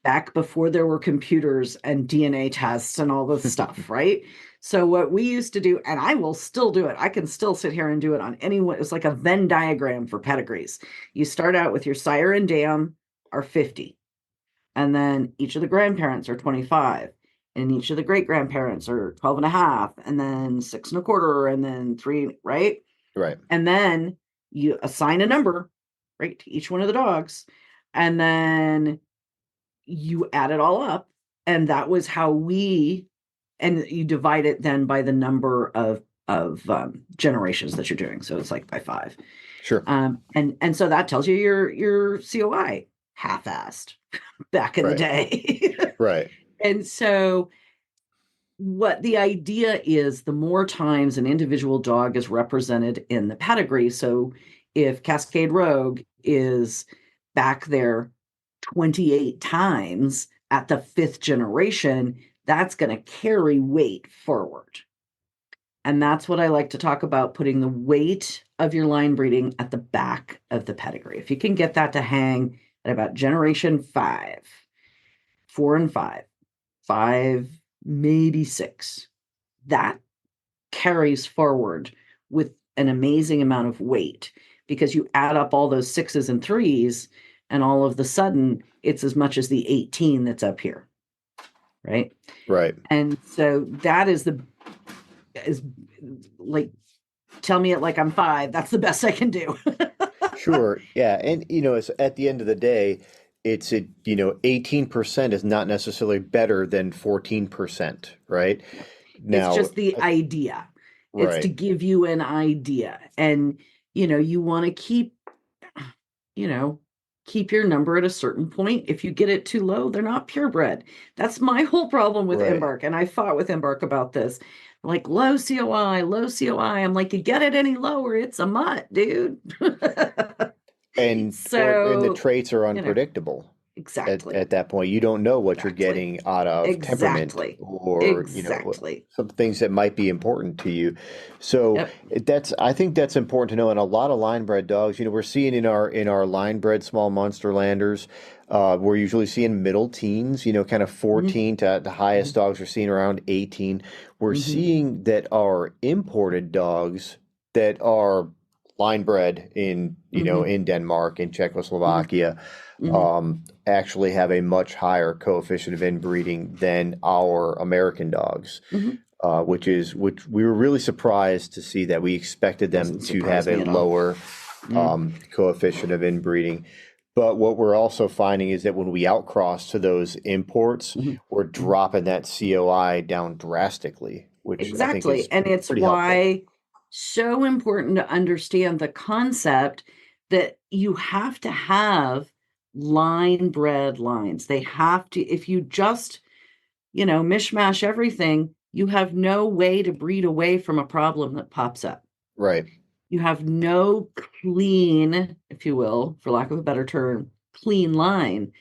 S2: back before there were computers and DNA tests and all this stuff, right? So what we used to do, and I will still do it. I can still sit here and do it on anyone. It's like a Venn diagram for pedigrees. You start out with your sire and dam are 50, and then each of the grandparents are 25, and each of the great grandparents are 12 and a half, and then 6 and a quarter, and then three, right?
S3: Right.
S2: And then you assign a number, right, to each one of the dogs, and then you add it all up. And that was how and you divide it then by the number of generations that you're doing. So it's like by 5.
S3: Sure.
S2: And so that tells you your COI half-assed back in the
S3: Right.
S2: day.
S3: Right.
S2: And so what the idea is, the more times an individual dog is represented in the pedigree. So if Cascade Rogue is back there 28 times at the 5th generation, that's going to carry weight forward. And that's what I like to talk about, putting the weight of your line breeding at the back of the pedigree. If you can get that to hang at about generation 5, 4 and 5, 5, maybe 6, that carries forward with an amazing amount of weight, because you add up all those 6s and 3s, and all of the sudden it's as much as the 18 that's up here, right?
S3: Right.
S2: And so that is like, tell me it like I'm 5. That's the best I can do.
S3: Sure. Yeah. And, it's at the end of the day, 18% is not necessarily better than 14%, right?
S2: It's
S3: Now,
S2: just the idea. It's to
S3: right.
S2: give you an idea. And, you want to keep your number at a certain point. If you get it too low, they're not purebred. That's my whole problem with
S3: Right.
S2: Embark. And I fought with Embark about this. Like, low COI, low COI. I'm like, you get it any lower, it's a mutt, dude.
S3: And the
S2: So,
S3: traits are
S2: you know,
S3: unpredictable
S2: exactly.
S3: at that point. You don't know what you're
S2: Exactly.
S3: getting out of temperament
S2: Exactly.
S3: or,
S2: Exactly.
S3: some things that might be important to you. So
S2: Yep.
S3: I think that's important to know. And a lot of line bred dogs, we're seeing in our line bred small monster landers, we're usually seeing middle teens, kind of
S2: Mhm.
S3: 14 to the highest dogs we're seeing around 18. We're
S2: Mhm.
S3: seeing that our imported dogs that are line bred in,
S2: Mhm.
S3: in Denmark, in
S2: Mhm.
S3: Czechoslovakia,
S2: Mhm.
S3: actually have a much higher coefficient of inbreeding than our American dogs,
S2: Mhm.
S3: which we were really surprised to see that. We expected them
S2: Doesn't
S3: to have
S2: surprise
S3: a
S2: me at all.
S3: lower coefficient of inbreeding. But what we're also finding is that when we outcross to those imports,
S2: Mhm.
S3: we're
S2: Mhm.
S3: dropping that COI down drastically, which I think is
S2: Exactly. And it's
S3: pretty helpful.
S2: why so important to understand the concept that you have to have line bred lines. They have to, if you just, mishmash everything, you have no way to breed away from a problem that pops up.
S3: Right.
S2: You have no clean, if you will, for lack of a better term, clean line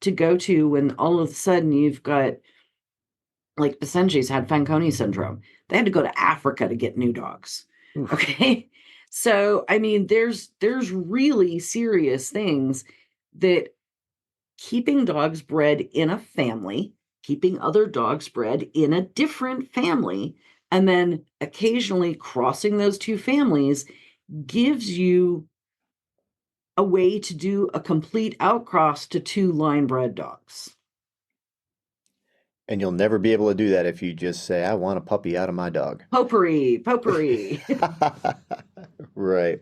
S2: to go to when all of a sudden you've got, like, Basenji's had Fanconi syndrome. They had to go to Africa to get new dogs.
S3: Oof.
S2: Okay. So, I mean, there's really serious things that keeping dogs bred in a family, keeping other dogs bred in a different family, and then occasionally crossing those two families gives you a way to do a complete outcross to two line bred dogs.
S3: And you'll never be able to do that if you just say, I want a puppy out of my dog.
S2: Potpourri, potpourri.
S3: Right.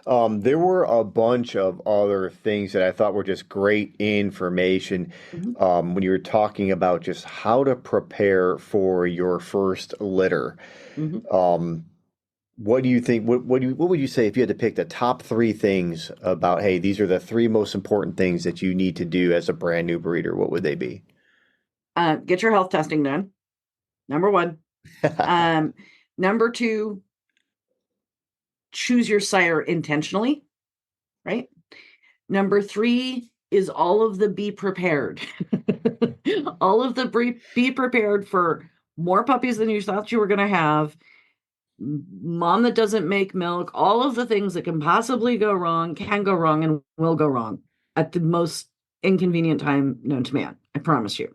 S3: There were a bunch of other things that I thought were just great information
S2: Mhm.
S3: when you were talking about just how to prepare for your first litter.
S2: Mhm.
S3: Um, what do you think? What would you say if you had to pick the top 3 things about, hey, these are the 3 most important things that you need to do as a brand new breeder? What would they be?
S2: Get your health testing done. Number one. Um, Number two, choose your sire intentionally, right? Number three is all of the be prepared. All of the be prepared for more puppies than you thought you were going to have, mom that doesn't make milk, all of the things that can possibly go wrong can go wrong and will go wrong at the most inconvenient time known to man. I promise you.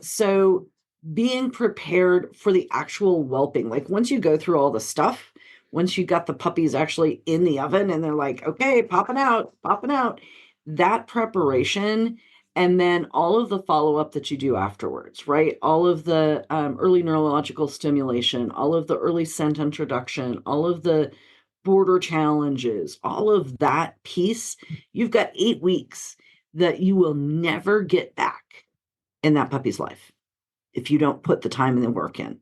S2: So being prepared for the actual whelping, like once you go through all the stuff, once you got the puppies actually in the oven and they're like, okay, popping out, that preparation, and then all of the follow-up that you do afterwards, right? All of the early neurological stimulation, all of the early scent introduction, all of the border challenges, all of that piece, you've got 8 weeks that you will never get back in that puppy's life if you don't put the time and the work in.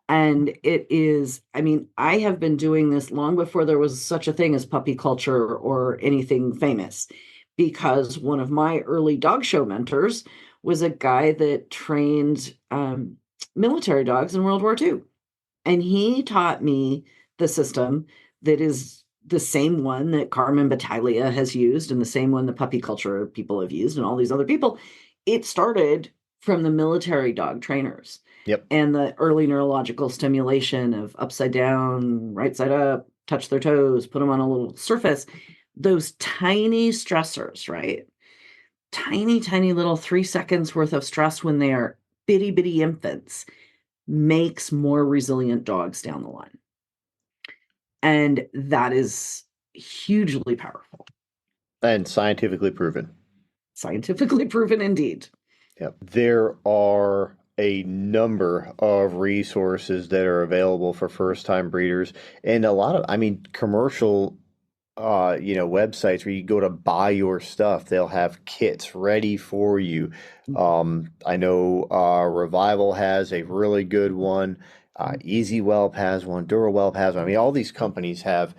S2: And it is, I mean, I have been doing this long before there was such a thing as puppy culture or anything famous, because one of my early dog show mentors was a guy that trained military dogs in World War II. And he taught me the system that is the same one that Carmen Battaglia has used and the same one the puppy culture people have used and all these other people. It started from the military dog trainers
S3: Yep.
S2: and the early neurological stimulation of upside down, right side up, touch their toes, put them on a little surface. Those tiny stressors, right? Tiny, tiny little 3 seconds worth of stress when they are bitty, bitty infants makes more resilient dogs down the line. And that is hugely powerful.
S3: And scientifically proven.
S2: Scientifically proven indeed.
S3: Yep. There are a number of resources that are available for first-time breeders, and a lot of, I mean, commercial, websites where you go to buy your stuff, they'll have kits ready for you. I know Revival has a really good one. Easy Whelp has one. DuraWhelp has one. I mean, all these companies have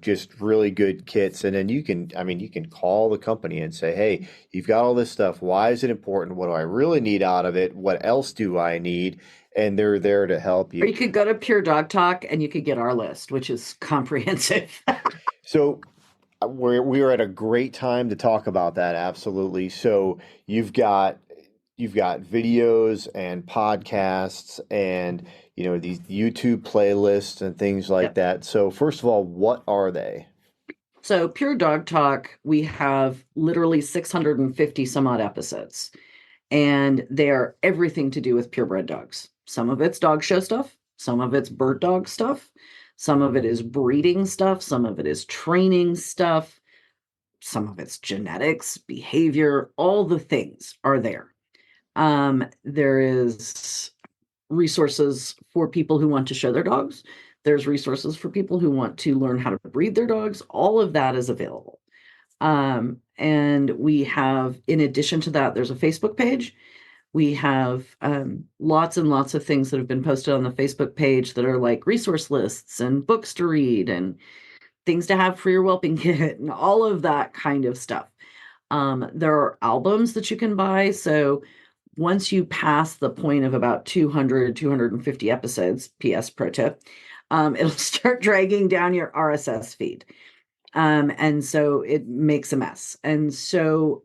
S3: just really good kits, and then you can call the company and say, hey, you've got all this stuff. Why is it important? What do I really need out of it? What else do I need? And they're there to help you.
S2: Or you could go to Pure Dog Talk and you could get our list, which is comprehensive.
S3: So we are at a great time to talk about that. Absolutely. So you've got videos and podcasts and these YouTube playlists and things like that. So first of all, what are they?
S2: So Pure Dog Talk, we have literally 650 some odd episodes, and they're everything to do with purebred dogs. Some of it's dog show stuff, some of it's bird dog stuff, some of it is breeding stuff, some of it is training stuff, some of it's genetics, behavior, all the things are there. There is resources for people who want to show their dogs. There's resources for people who want to learn how to breed their dogs. All of that is available. And we have, in addition to that, there's a Facebook page. We have lots and lots of things that have been posted on the Facebook page that are like resource lists and books to read and things to have for your whelping kit and all of that kind of stuff. There are albums that you can buy. So once you pass the point of about 200, 250 episodes, PS pro tip, it'll start dragging down your RSS feed. And so it makes a mess. And so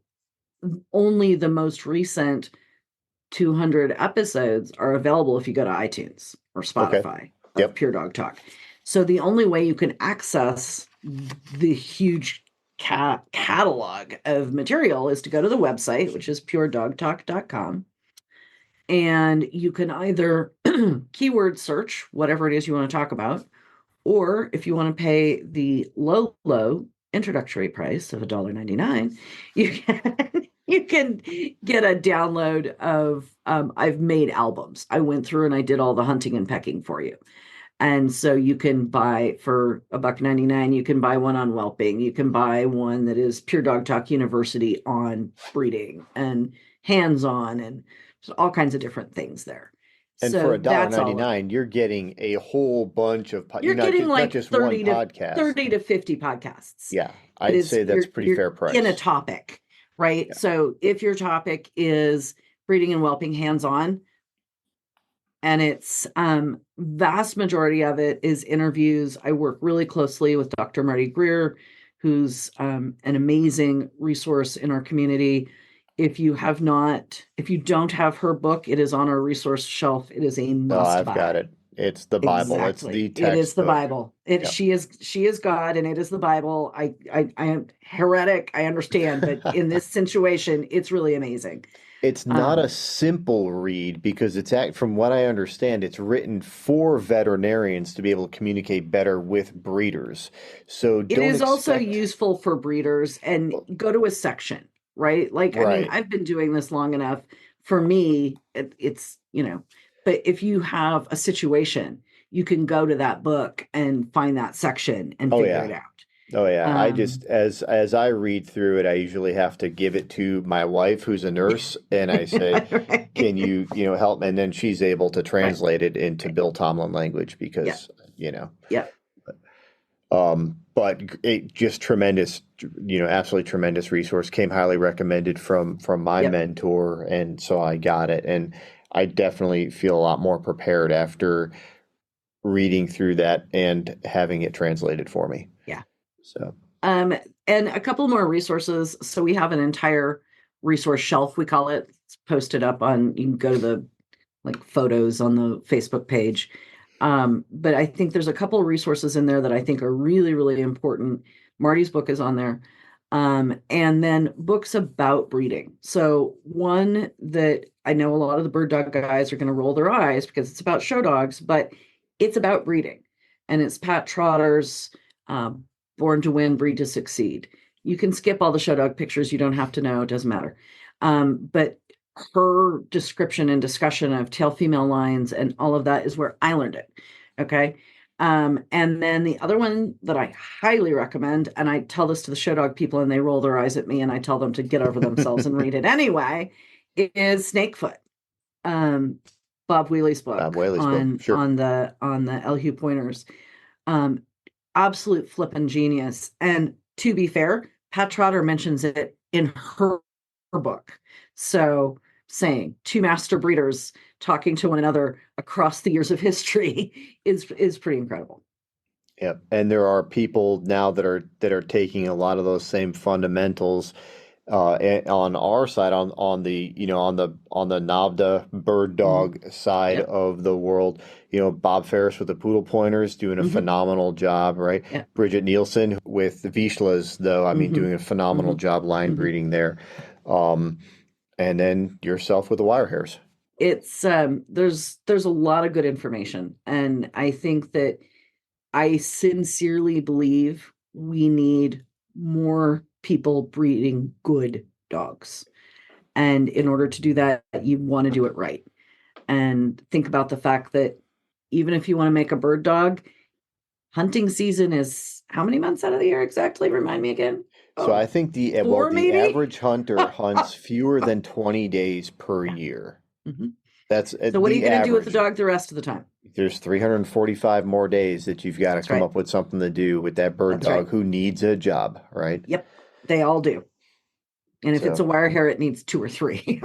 S2: only the most recent 200 episodes are available if you go to iTunes or Spotify,
S3: Yep.
S2: Pure Dog Talk. So the only way you can access the huge catalog of material is to go to the website, which is puredogtalk.com. And you can either keyword search whatever it is you want to talk about, or if you want to pay the low introductory price of $1.99, you can get a download of I've made albums. I went through and I did all the hunting and pecking for you. And so you can buy for $1.99, you can buy one on whelping. You can buy one that is Pure Dog Talk University on breeding and hands-on and all kinds of different things there.
S3: And
S2: so
S3: for $1.99, you're getting a whole bunch of
S2: you're getting like
S3: not just
S2: 30
S3: one podcast.
S2: 30 to 50 podcasts.
S3: Yeah, I'd say that's pretty fair price.
S2: In a topic, right? Yeah. So if your topic is breeding and whelping hands-on, and it's vast majority of it is interviews. I work really closely with Dr. Marty Greer, who's an amazing resource in our community. If you don't have her book, it is on our resource shelf. It is a must buy.
S3: I've got it. It's the Bible.
S2: Exactly.
S3: It's the textbook.
S2: It is the Bible. She is God, and it is the Bible. I am heretic. I understand, but in this situation, it's really amazing.
S3: It's not a simple read because from what I understand, it's written for veterinarians to be able to communicate better with breeders. So
S2: it is also useful for breeders, and go to a section, right? Like, right. I mean, I've been doing this long enough. For me, it's, but if you have a situation, you can go to that book and find that section and figure it out.
S3: Oh yeah, I just as I read through it, I usually have to give it to my wife, who's a nurse, and I say, right. "Can you help?" And then she's able to translate it into Bill Tomlin language because But it just tremendous, absolutely tremendous resource. Came highly recommended from my mentor, and so I got it, and I definitely feel a lot more prepared after reading through that and having it translated for me.
S2: Yeah.
S3: So,
S2: and a couple more resources. So we have an entire resource shelf, we call it. It's posted up on, you can go to the photos on the Facebook page. But I think there's a couple of resources in there that I think are really, really important. Marty's book is on there. And then books about breeding. So one that I know a lot of the bird dog guys are going to roll their eyes because it's about show dogs, but it's about breeding. And it's Pat Trotter's Born to Win, Breed to Succeed. You can skip all the show dog pictures. You don't have to know. It doesn't matter. But her description and discussion of tail female lines and all of that is where I learned it. Okay. And then the other one that I highly recommend, and I tell this to the show dog people and they roll their eyes at me and I tell them to get over themselves and read it anyway, is Snakefoot. Bob Wheely's book.
S3: Bob Whaley's book, sure.
S2: on the LHU pointers. Absolute flippin' genius. And to be fair, Pat Trotter mentions it in her book. So saying two master breeders talking to one another across the years of history is pretty incredible.
S3: Yeah, and there are people now that are taking a lot of those same fundamentals on our side, on the on the NAVHDA bird dog side of the world. Bob Ferris with the poodle pointers doing a phenomenal job, right?
S2: Yeah.
S3: Bridget Nielsen with the Vizslas, though, I mean, doing a phenomenal job line breeding there. And then yourself with the wire hairs.
S2: It's there's a lot of good information, and I think that I sincerely believe we need more people breeding good dogs. And in order to do that, you want to do it right. And think about the fact that even if you want to make a bird dog, hunting season is how many months out of the year exactly? Remind me again.
S3: So I think the average hunter hunts fewer than 20 days per year. That's
S2: so what are you going to do with the dog the rest of the time?
S3: There's 345 more days that you've got to come up with something to do with that bird dog who needs a job, right?
S2: Yep, they all do. And if it's a wire hair, it needs 2 or 3.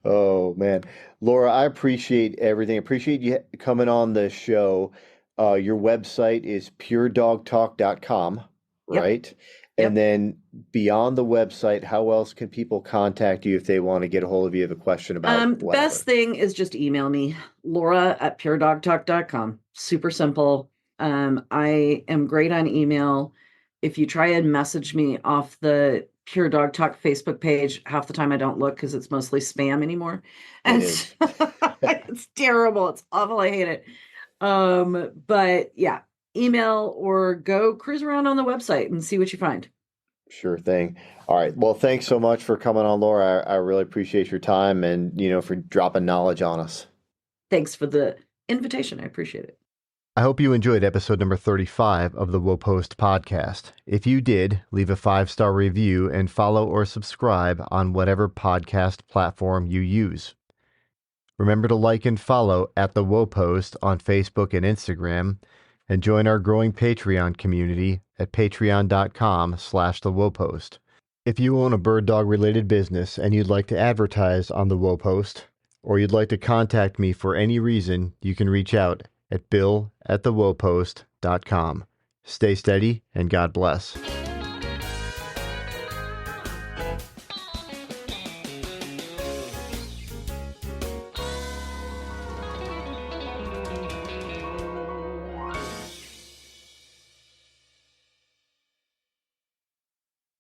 S3: Oh, man. Laura, I appreciate everything. I appreciate you coming on the show. Your website is puredogtalk.com, right? Yep. And then beyond the website, how else can people contact you if they want to get a hold of you, have a question about
S2: the best thing is just email me, Laura@puredogtalk.com. Super simple. I am great on email. If you try and message me off the Pure Dog Talk Facebook page, half the time I don't look because it's mostly spam anymore. And it's terrible. It's awful. I hate it. But yeah, email or go cruise around on the website and see what you find.
S3: Sure thing. All right. Well, thanks so much for coming on, Laura. I really appreciate your time and, for dropping knowledge on us.
S2: Thanks for the invitation. I appreciate it.
S1: I hope you enjoyed episode number 35 of the WoPost podcast. If you did, leave a 5-star review and follow or subscribe on whatever podcast platform you use. Remember to like and follow at the WoPost on Facebook and Instagram, and join our growing Patreon community at patreon.com/thewopost. If you own a bird dog related business and you'd like to advertise on the WoPost, or you'd like to contact me for any reason, you can reach out at bill@thewopost.com. Stay steady and God bless.